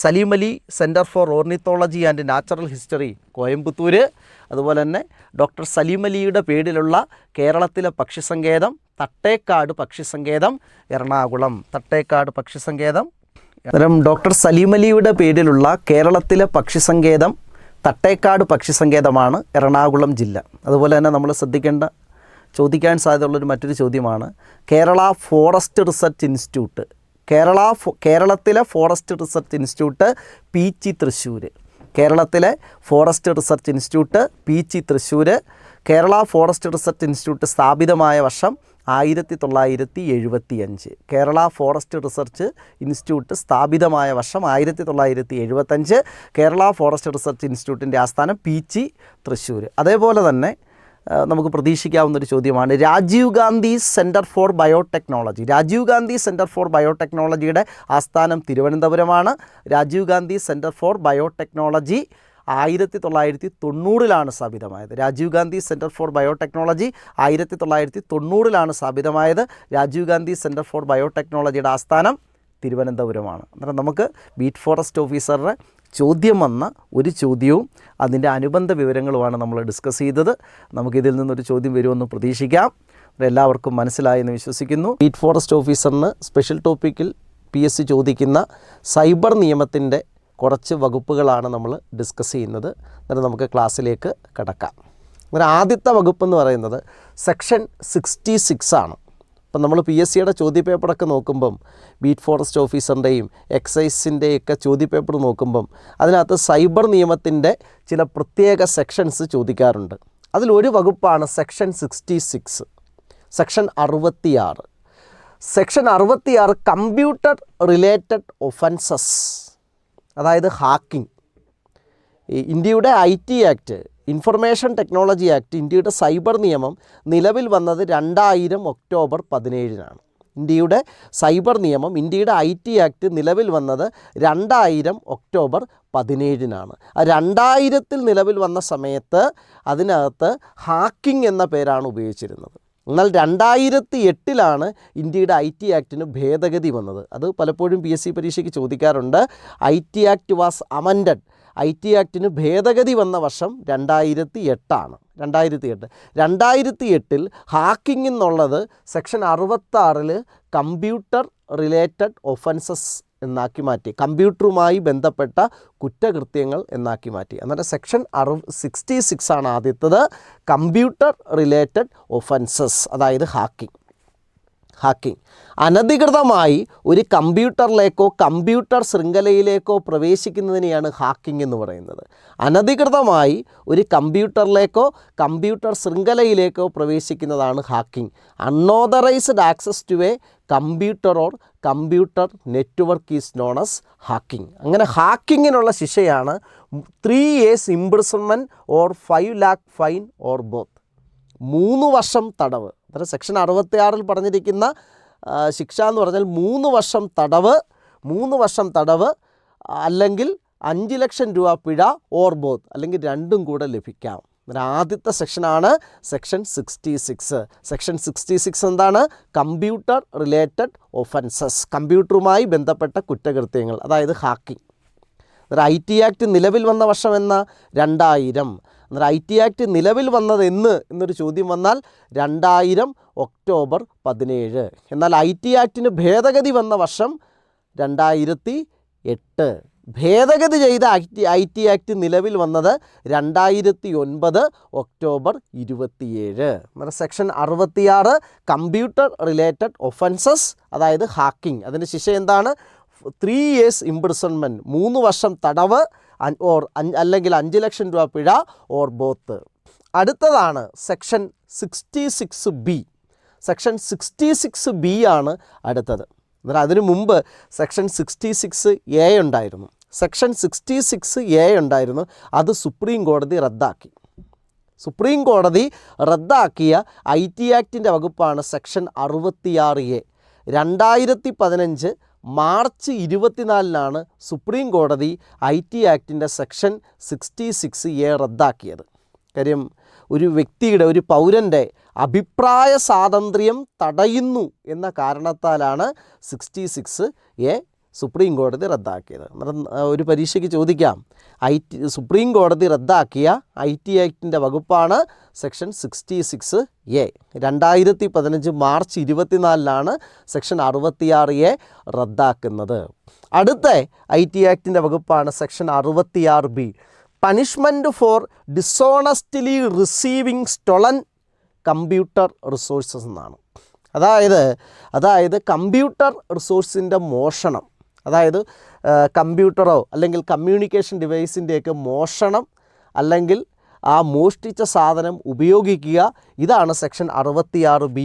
Salim Ali centre for ornithology and natural history Coimbatore. അതുപോലെ തന്നെ doctor Saleem അലിയുടെ പേരിലുള്ള കേരളത്തിലെ പക്ഷി സങ്കേതം തട്ടേക്കാട് പക്ഷി സങ്കേതം, എറണാകുളം. ഡോക്ടർ സലീം അലിയുടെ പേരിലുള്ള കേരളത്തിലെ പക്ഷി സങ്കേതം തട്ടേക്കാട് പക്ഷി സങ്കേതമാണ്, എറണാകുളം ജില്ല. അതുപോലെ തന്നെ നമ്മൾ ചോദിക്കാൻ സാധ്യതയുള്ളൊരു മറ്റൊരു ചോദ്യമാണ് കേരളത്തിലെ forest research institute Peechi, Thrissur. Kerala forest research institute സ്ഥാപിതമായ വർഷം 1975. കേരള ഫോറസ്റ്റ് റിസർച്ച് ഇൻസ്റ്റിറ്റ്യൂട്ട് സ്ഥാപിതമായ വർഷം 1975. കേരള ഫോറസ്റ്റ് റിസർച്ച് ഇൻസ്റ്റിറ്റ്യൂട്ടിൻ്റെ ആസ്ഥാനം പീച്ചി, തൃശ്ശൂർ. അതേപോലെ തന്നെ നമുക്ക് പ്രതീക്ഷിക്കാവുന്നൊരു ചോദ്യമാണ്. Rajiv Gandhi centre for biotechnology. Rajiv Gandhi centre for ബയോടെക്നോളജിയുടെ ആസ്ഥാനം തിരുവനന്തപുരമാണ്. Rajiv Gandhi centre for biotechnology 1990 സ്ഥാപിതമായത്. Rajiv Gandhi centre for biotechnology 1990 സ്ഥാപിതമായത്. രാജീവ് ഗാന്ധി സെൻറ്റർ ഫോർ ബയോടെക്നോളജിയുടെ ആസ്ഥാനം തിരുവനന്തപുരമാണ്. അന്നേരം നമുക്ക് ബീറ്റ് ഫോറസ്റ്റ് ഓഫീസറുടെ ചോദ്യം വന്ന ഒരു ചോദ്യവും അതിൻ്റെ അനുബന്ധ വിവരങ്ങളുമാണ് നമ്മൾ ഡിസ്കസ് ചെയ്തത്. നമുക്കിതിൽ നിന്നൊരു ചോദ്യം വരുമെന്ന് പ്രതീക്ഷിക്കാം. എല്ലാവർക്കും മനസ്സിലായെന്ന് വിശ്വസിക്കുന്നു. ബീറ്റ് ഫോറസ്റ്റ് ഓഫീസറിന് സ്പെഷ്യൽ ടോപ്പിക്കിൽ PSC ചോദിക്കുന്ന സൈബർ നിയമത്തിൻ്റെ കുറച്ച് വകുപ്പുകളാണ് നമ്മൾ ഡിസ്കസ് ചെയ്യുന്നത്. എന്നിട്ട് നമുക്ക് ക്ലാസ്സിലേക്ക് കടക്കാം. അങ്ങനെ ആദ്യത്തെ വകുപ്പെന്ന് പറയുന്നത് സെക്ഷൻ 66 ആണ്. അപ്പം നമ്മൾ PSCയുടെ ചോദ്യപേപ്പറൊക്കെ നോക്കുമ്പം ബീറ്റ് ഫോറസ്റ്റ് ഓഫീസറിൻ്റെയും എക്സൈസിൻ്റെയൊക്കെ ചോദ്യപേപ്പർ നോക്കുമ്പം അതിനകത്ത് സൈബർ നിയമത്തിൻ്റെ ചില പ്രത്യേക സെക്ഷൻസ് ചോദിക്കാറുണ്ട്. അതിലൊരു വകുപ്പാണ് section 66, section 66. Section 66 computer related offences, അതായത് ഹാക്കിംഗ്. ഇന്ത്യയുടെ IT act, information technology act, ഇന്ത്യയുടെ സൈബർ നിയമം നിലവിൽ വന്നത് 2000 ഒക്ടോബർ 17 ഇന്ത്യയുടെ സൈബർ നിയമം, ഇന്ത്യയുടെ IT ആക്ട് നിലവിൽ വന്നത് 2000 ഒക്ടോബർ 17 2000 നിലവിൽ വന്ന സമയത്ത് അതിനകത്ത് ഹാക്കിംഗ് എന്ന പേരാണ് ഉപയോഗിച്ചിരുന്നത്. എന്നാൽ 2008 ഇന്ത്യയുടെ IT ആക്ടിന് ഭേദഗതി വന്നത്. അത് പലപ്പോഴും PSC പരീക്ഷയ്ക്ക് ചോദിക്കാറുണ്ട്. IT act was amended. IT ആക്ടിന് ഭേദഗതി വന്ന വർഷം 2008 2008 ഹാക്കിംഗ് എന്നുള്ളത് സെക്ഷൻ 66 കമ്പ്യൂട്ടർ റിലേറ്റഡ് ഒഫൻസസ് എന്നാക്കി മാറ്റി, കമ്പ്യൂട്ടറുമായി ബന്ധപ്പെട്ട കുറ്റകൃത്യങ്ങൾ എന്നാക്കി മാറ്റി. എന്നിട്ട് സെക്ഷൻ 66 ആദ്യത്തത്, കമ്പ്യൂട്ടർ റിലേറ്റഡ് ഒഫൻസസ്, അതായത് ഹാക്കിംഗ്. അനധികൃതമായി ഒരു കമ്പ്യൂട്ടറിലേക്കോ കമ്പ്യൂട്ടർ ശൃംഖലയിലേക്കോ പ്രവേശിക്കുന്നതിനെയാണ് ഹാക്കിംഗ് എന്ന് പറയുന്നത്. അനധികൃതമായി ഒരു കമ്പ്യൂട്ടറിലേക്കോ കമ്പ്യൂട്ടർ ശൃംഖലയിലേക്കോ പ്രവേശിക്കുന്നതാണ് hacking. Unauthorized access to a computer or computer network is known as hacking. അങ്ങനെ ഹാക്കിങ്ങിനുള്ള ശിക്ഷയാണ് 3 years imprisonment or 5 lakh fine or both. 3 വർഷം തടവ്. അതായത് സെക്ഷൻ 66 പറഞ്ഞിരിക്കുന്ന ശിക്ഷ എന്ന് പറഞ്ഞാൽ 3 വർഷം തടവ് അല്ലെങ്കിൽ 5 ലക്ഷം രൂപ പിഴ ഓർ ബോത്ത്, അല്ലെങ്കിൽ രണ്ടും കൂടെ ലഭിക്കാം. ആദ്യത്തെ സെക്ഷനാണ് സെക്ഷൻ 66. സെക്ഷൻ 66 എന്താണ്? കമ്പ്യൂട്ടർ റിലേറ്റഡ് ഒഫൻസസ്, കമ്പ്യൂട്ടറുമായി ബന്ധപ്പെട്ട കുറ്റകൃത്യങ്ങൾ, അതായത് ഹാക്കിംഗ്. IT ആക്ട് നിലവിൽ വന്ന വർഷം എന്ന 2000. IT ആക്ട് നിലവിൽ വന്നത് എന്നൊരു ചോദ്യം വന്നാൽ 2000 ഒക്ടോബർ 17. എന്നാൽ IT ആക്ടിന് ഭേദഗതി വന്ന വർഷം 2008. ഭേദഗതി ചെയ്ത IT ആക്ട് നിലവിൽ വന്നത് 2009 ഒക്ടോബർ 27. എന്നാൽ സെക്ഷൻ 66 കമ്പ്യൂട്ടർ റിലേറ്റഡ് ഒഫൻസസ്, അതായത് ഹാക്കിംഗ്. അതിൻ്റെ ശിക്ഷ എന്താണ്? 3 years ഇംപ്രിസൺമെൻറ്റ്, 3 വർഷം തടവ് അല്ലെങ്കിൽ 5 ലക്ഷം രൂപ പിഴ ഓർ ബോത്ത്. അടുത്തതാണ് സെക്ഷൻ 66B. സെക്ഷൻ 66B ആണ് അടുത്തത്. എന്നാൽ അതിനു മുമ്പ് സെക്ഷൻ 66A ഉണ്ടായിരുന്നു. സെക്ഷൻ 66A ഉണ്ടായിരുന്നു, അത് സുപ്രീം കോടതി റദ്ദാക്കി. സുപ്രീം കോടതി റദ്ദാക്കിയ IT ആക്ടിൻ്റെ വകുപ്പാണ് സെക്ഷൻ 66A. 2015 മാർച്ച് 24 സുപ്രീം കോടതി IT ആക്ടിൻ്റെ സെക്ഷൻ 66A റദ്ദാക്കിയത്. കാര്യം ഒരു വ്യക്തിയുടെ, ഒരു പൗരൻ്റെ അഭിപ്രായ സ്വാതന്ത്ര്യം തടയുന്നു എന്ന കാരണത്താലാണ് 66A സുപ്രീം കോടതി റദ്ദാക്കിയത്. ഒരു പരീക്ഷയ്ക്ക് ചോദിക്കാം, സുപ്രീം കോടതി റദ്ദാക്കിയ IT ആക്ടിൻ്റെ വകുപ്പാണ് section 66A. 2015 March 24 section 66A റദ്ദാക്കുന്നത്. അടുത്ത IT ആക്ടിൻ്റെ വകുപ്പാണ് section 66B. Punishment for dishonestly receiving stolen computer resources എന്നാണ്. അതായത് കമ്പ്യൂട്ടർ റിസോഴ്സിൻ്റെ മോഷണം, അതായത് കമ്പ്യൂട്ടറോ അല്ലെങ്കിൽ കമ്മ്യൂണിക്കേഷൻ ഡിവൈസിൻ്റെയൊക്കെ മോഷണം, അല്ലെങ്കിൽ ആ മോഷ്ടിച്ച സാധനം ഉപയോഗിക്കുക, ഇതാണ് സെക്ഷൻ 66B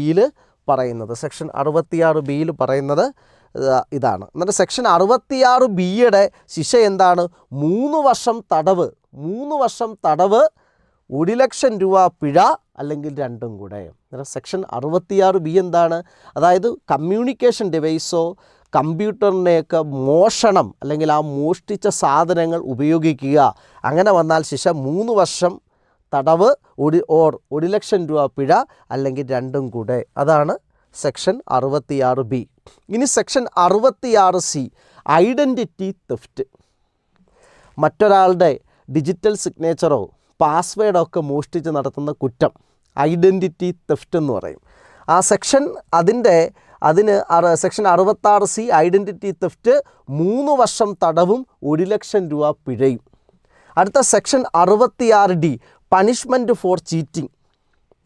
പറയുന്നത്. സെക്ഷൻ 66B പറയുന്നത് ഇതാണ്. എന്നിട്ട് സെക്ഷൻ 66B ശിക്ഷ എന്താണ്? 3 വർഷം തടവ്, 1 ലക്ഷം രൂപ പിഴ അല്ലെങ്കിൽ രണ്ടും കൂടെ. സെക്ഷൻ 66B എന്താണ്? അതായത് കമ്മ്യൂണിക്കേഷൻ ഡിവൈസോ കമ്പ്യൂട്ടറിനെയൊക്കെ മോഷണം അല്ലെങ്കിൽ ആ മോഷ്ടിച്ച സാധനങ്ങൾ ഉപയോഗിക്കുക, അങ്ങനെ വന്നാൽ ശിക്ഷ 3 വർഷം തടവ് ഓർ 1 ലക്ഷം രൂപ പിഴ അല്ലെങ്കിൽ രണ്ടും കൂടെ. അതാണ് സെക്ഷൻ 66B. ഇനി സെക്ഷൻ 66C ഐഡൻറ്റിറ്റി തെഫ്റ്റ്. മറ്റൊരാളുടെ ഡിജിറ്റൽ സിഗ്നേച്ചറോ പാസ്വേഡോ ഒക്കെ മോഷ്ടിച്ച് നടത്തുന്ന കുറ്റം ഐഡൻറ്റിറ്റി തെഫ്റ്റ് എന്ന് പറയും. ആ സെക്ഷൻ അതിന് സെക്ഷൻ 66C ഐഡൻറ്റിറ്റി തെഫ്റ്റ് 3 വർഷം തടവും 1 ലക്ഷം രൂപ പിഴയും. അടുത്ത section 66D punishment four cheating.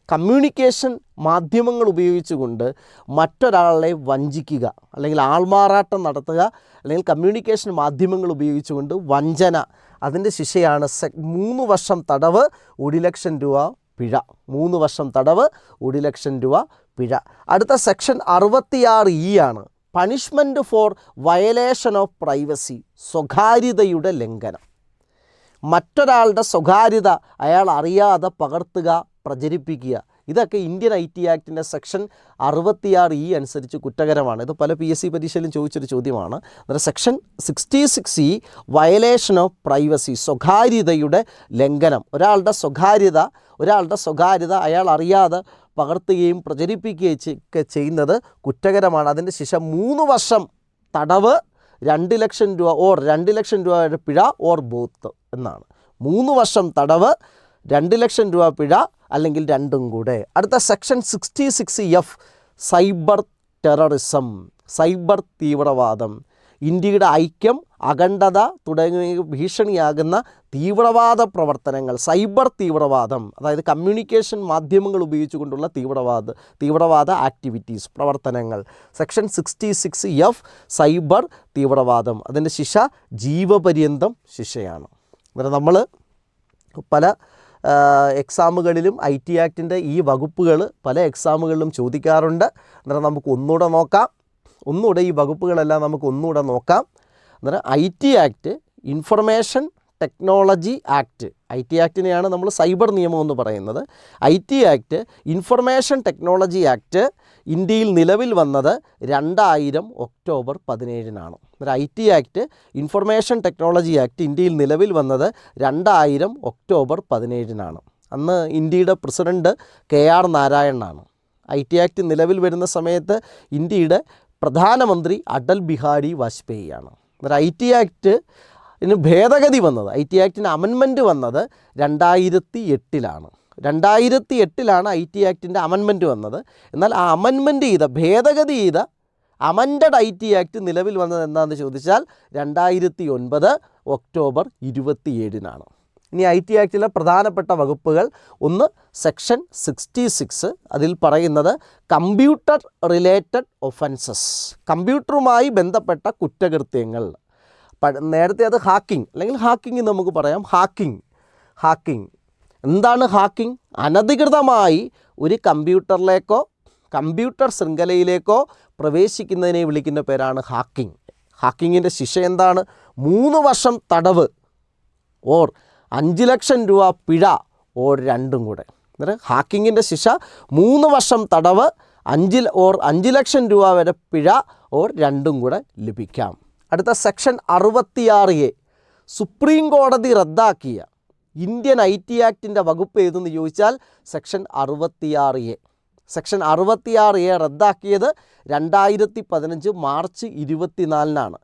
Communication മാധ്യമങ്ങൾ ഉപയോഗിച്ചുകൊണ്ട് മറ്റൊരാളെ വഞ്ചിക്കുക അല്ലെങ്കിൽ ആൾമാറാട്ടം നടത്തുക, അല്ലെങ്കിൽ കമ്മ്യൂണിക്കേഷൻ മാധ്യമങ്ങൾ ഉപയോഗിച്ചുകൊണ്ട് വഞ്ചന, അതിൻ്റെ ശിക്ഷയാണ് 3 വർഷം തടവ് 1 ലക്ഷം രൂപ പിഴ. 3 വർഷം തടവ് 1 ലക്ഷം രൂപ പിഴ. അടുത്ത സെക്ഷൻ 66E ആണ് punishment for violation of privacy, സ്വകാര്യതയുടെ ലംഘനം. മറ്റൊരാളുടെ സ്വകാര്യത അയാൾ അറിയാതെ പകർത്തുക, പ്രചരിപ്പിക്കുക, ഇതൊക്കെ ഇന്ത്യൻ IT ആക്ടിൻ്റെ സെക്ഷൻ 66E അനുസരിച്ച് കുറ്റകരമാണ്. ഇത് പല PSC പരീക്ഷയിലും ചോദിച്ചൊരു ചോദ്യമാണ്. അന്നേരം section 66E violation of privacy, സ്വകാര്യതയുടെ ലംഘനം. ഒരാളുടെ സ്വകാര്യത അയാൾ അറിയാതെ പകർത്തുകയും പ്രചരിപ്പിക്കുകയും ചെയ്യുന്നത് കുറ്റകരമാണ്. അതിൻ്റെ ശിക്ഷ 3 വർഷം തടവ് 2 ലക്ഷം രൂപ ഓർ 2 ലക്ഷം രൂപയുടെ പിഴ ഓർ ബോത്ത് എന്നാണ്. 3 വർഷം തടവ് 2 ലക്ഷം രൂപ പിഴ അല്ലെങ്കിൽ രണ്ടും കൂടെ. അടുത്ത section 66F cyber terrorism, cyber തീവ്രവാദം. ഇന്ത്യയുടെ ഐക്യം, അഖണ്ഡത തുടങ്ങിയ ഭീഷണിയാകുന്ന തീവ്രവാദ പ്രവർത്തനങ്ങൾ, സൈബർ തീവ്രവാദം, അതായത് കമ്മ്യൂണിക്കേഷൻ മാധ്യമങ്ങൾ ഉപയോഗിച്ചുകൊണ്ടുള്ള തീവ്രവാദ ആക്ടിവിറ്റീസ്, പ്രവർത്തനങ്ങൾ. സെക്ഷൻ 66F സൈബർ തീവ്രവാദം, അതിൻ്റെ ശിക്ഷ ജീവപര്യന്തം ശിക്ഷയാണ്. അന്നേരം നമ്മൾ പല എക്സാമുകളിലും IT ആക്ടിൻ്റെ ഈ വകുപ്പുകൾ പല എക്സാമുകളിലും ചോദിക്കാറുണ്ട്. അന്നേരം നമുക്ക് ഒന്നുകൂടെ ഈ വകുപ്പുകളെല്ലാം നമുക്ക് ഒന്നുകൂടെ നോക്കാം. അന്നേരം IT act, information technology act, IT ആക്ടിനെയാണ് നമ്മൾ സൈബർ നിയമം എന്ന് പറയുന്നത്. IT act, information technology act ഇന്ത്യയിൽ നിലവിൽ വന്നത് 2000 ഒക്ടോബർ 17-നാണ്. അന്നേരം IT act, information technology act ഇന്ത്യയിൽ നിലവിൽ വന്നത് 2000 ഒക്ടോബർ 17-നാണ്. അന്ന് ഇന്ത്യയുടെ പ്രസിഡൻറ്റ് KR നാരായണനാണ്. IT ആക്ട് നിലവിൽ വരുന്ന സമയത്ത് ഇന്ത്യയുടെ പ്രധാനമന്ത്രി അടൽ ബിഹാരി വാജ്പേയിയാണ്. അന്നേരം IT ആക്ടിന് ഭേദഗതി വന്നത്, IT ആക്ടിന് അമെൻമെൻറ്റ് വന്നത് 2008-ലാണ്. 2008-ലാണ് IT ആക്ടിൻ്റെ അമെൻമെൻറ്റ് വന്നത്. എന്നാൽ ആ ഭേദഗതി ചെയ്ത അമൻഡഡ് IT ആക്ട് നിലവിൽ വന്നത് എന്താണെന്ന് ചോദിച്ചാൽ 2009 ഒക്ടോബർ 27-നാണ്. ഇനി IT ആക്ടിലെ പ്രധാനപ്പെട്ട വകുപ്പുകൾ: ഒന്ന് സെക്ഷൻ 66, അതിൽ പറയുന്നത് കമ്പ്യൂട്ടർ റിലേറ്റഡ് ഒഫൻസസ്, കമ്പ്യൂട്ടറുമായി ബന്ധപ്പെട്ട കുറ്റകൃത്യങ്ങൾ. നേരത്തെ അത് ഹാക്കിംഗ് അല്ലെങ്കിൽ ഹാക്കിംഗ് നമുക്ക് പറയാം. ഹാക്കിംഗ് എന്താണ്? ഹാക്കിംഗ് അനധികൃതമായി ഒരു കമ്പ്യൂട്ടറിലേക്കോ കമ്പ്യൂട്ടർ ശൃംഖലയിലേക്കോ പ്രവേശിക്കുന്നതിനെ വിളിക്കുന്ന പേരാണ് ഹാക്കിംഗ്. ഹാക്കിങ്ങിൻ്റെ ശിക്ഷ എന്താണ്? 3 വർഷം തടവ് ഓർ 5 ലക്ഷം രൂപ പിഴ ഓർ രണ്ടും കൂടെ. അന്നേരം ഹാക്കിങ്ങിൻ്റെ ശിക്ഷ 3 വർഷം തടവ് 5 ലക്ഷം രൂപ വരെ പിഴ ഓർ രണ്ടും കൂടെ ലഭിക്കാം. അടുത്ത സെക്ഷൻ 66A സുപ്രീം കോടതി റദ്ദാക്കിയ ഇന്ത്യൻ IT ആക്ടിൻ്റെ വകുപ്പ് ഏതെന്ന് ചോദിച്ചാൽ സെക്ഷൻ 66A. സെക്ഷൻ 66A റദ്ദാക്കിയത് 2015 മാർച്ച് 24-നാണ്.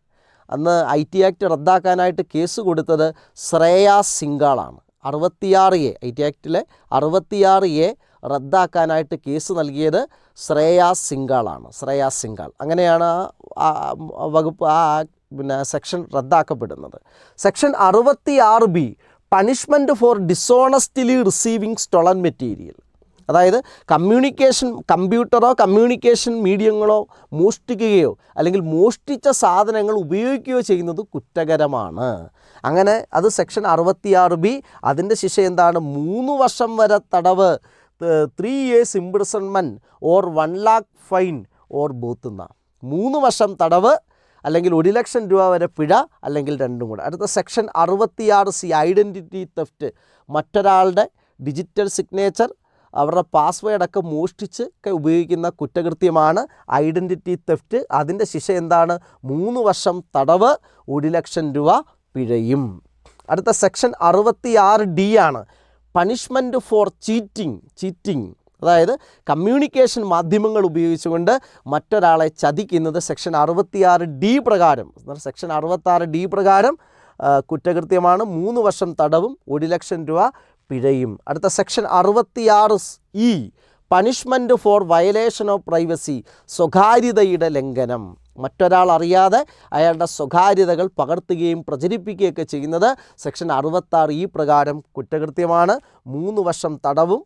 അന്ന് IT ആക്ട് റദ്ദാക്കാനായിട്ട് കേസ് കൊടുത്തത് ശ്രേയ സിംഗാളാണ്. 66A IT ആക്ടിലെ 66A റദ്ദാക്കാനായിട്ട് കേസ് നൽകിയത് ശ്രേയ സിംഗാളാണ്. അങ്ങനെയാണ് ആ വകുപ്പ് സെക്ഷൻ റദ്ദാക്കപ്പെടുന്നത്. Section 66B punishment for dishonestly receiving stolen material, അതായത് കമ്പ്യൂട്ടറോ കമ്മ്യൂണിക്കേഷൻ മീഡിയങ്ങളോ മോഷ്ടിക്കുകയോ അല്ലെങ്കിൽ മോഷ്ടിച്ച സാധനങ്ങൾ ഉപയോഗിക്കുകയോ ചെയ്യുന്നത് കുറ്റകരമാണ്. അങ്ങനെ അത് സെക്ഷൻ 66B. അതിൻ്റെ ശിക്ഷ എന്താണ്? 3 വർഷം വരെ തടവ്, 3 years imprisonment or 1 lakh fine or both എന്ന. 3 വർഷം തടവ് അല്ലെങ്കിൽ 1 ലക്ഷം രൂപ വരെ പിഴ അല്ലെങ്കിൽ രണ്ടും കൂടെ. അടുത്ത സെക്ഷൻ 66C ഐഡൻറ്റിറ്റി തെഫ്റ്റ്, മറ്റൊരാളുടെ ഡിജിറ്റൽ സിഗ്നേച്ചർ അവരുടെ പാസ്വേഡൊക്കെ മോഷ്ടിച്ച് ഒക്കെ ഉപയോഗിക്കുന്ന കുറ്റകൃത്യമാണ് ഐഡൻറ്റിറ്റി തെഫ്റ്റ്. അതിൻ്റെ ശിക്ഷ എന്താണ്? 3 വർഷം തടവ്, 1 ലക്ഷം രൂപ പിഴയും. അടുത്ത സെക്ഷൻ 66D ആണ്. പണിഷ്മെൻറ്റ് ഫോർ ചീറ്റിംഗ് അതായത് കമ്മ്യൂണിക്കേഷൻ മാധ്യമങ്ങൾ ഉപയോഗിച്ചുകൊണ്ട് മറ്റൊരാളെ ചതിക്കുന്നത് സെക്ഷൻ 66D പ്രകാരം. സെക്ഷൻ 66D പ്രകാരം കുറ്റകൃത്യമാണ്. 3 വർഷം തടവും 1 ലക്ഷം രൂപ പിഴയും. അടുത്ത section 66E punishment for violation of privacy, സ്വകാര്യതയുടെ ലംഘനം. മറ്റൊരാൾ അറിയാതെ അയാളുടെ സ്വകാര്യതകൾ പകർത്തുകയും പ്രചരിപ്പിക്കുകയൊക്കെ ചെയ്യുന്നത് സെക്ഷൻ 66E പ്രകാരം കുറ്റകൃത്യമാണ്. 3 വർഷം തടവും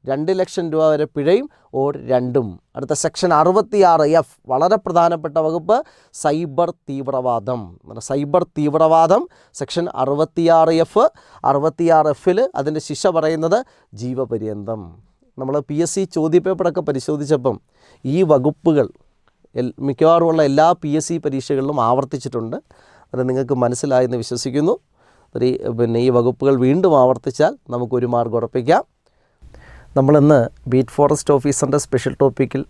2 ലക്ഷം രൂപ വരെ പിഴയും ഓർ രണ്ടും. അടുത്ത സെക്ഷൻ 66F വളരെ പ്രധാനപ്പെട്ട വകുപ്പ്, സൈബർ തീവ്രവാദം. Section 66F. 66Fൽ അതിൻ്റെ ശിക്ഷ പറയുന്നത് ജീവപര്യന്തം. നമ്മൾ PSC ചോദ്യപേപ്പറൊക്കെ പരിശോധിച്ചപ്പം ഈ വകുപ്പുകൾ മിക്കവാറുമുള്ള എല്ലാ PSC പരീക്ഷകളിലും ആവർത്തിച്ചിട്ടുണ്ട്. അത് നിങ്ങൾക്ക് മനസ്സിലായെന്ന് വിശ്വസിക്കുന്നു. ഈ വകുപ്പുകൾ വീണ്ടും ആവർത്തിച്ചാൽ നമുക്കൊരു മാർക്ക് ഉറപ്പിക്കാം. നമ്മളിന്ന് ബീറ്റ് ഫോറസ്റ്റ് ഓഫീസറിൻ്റെ സ്പെഷ്യൽ ടോപ്പിക്കിൽ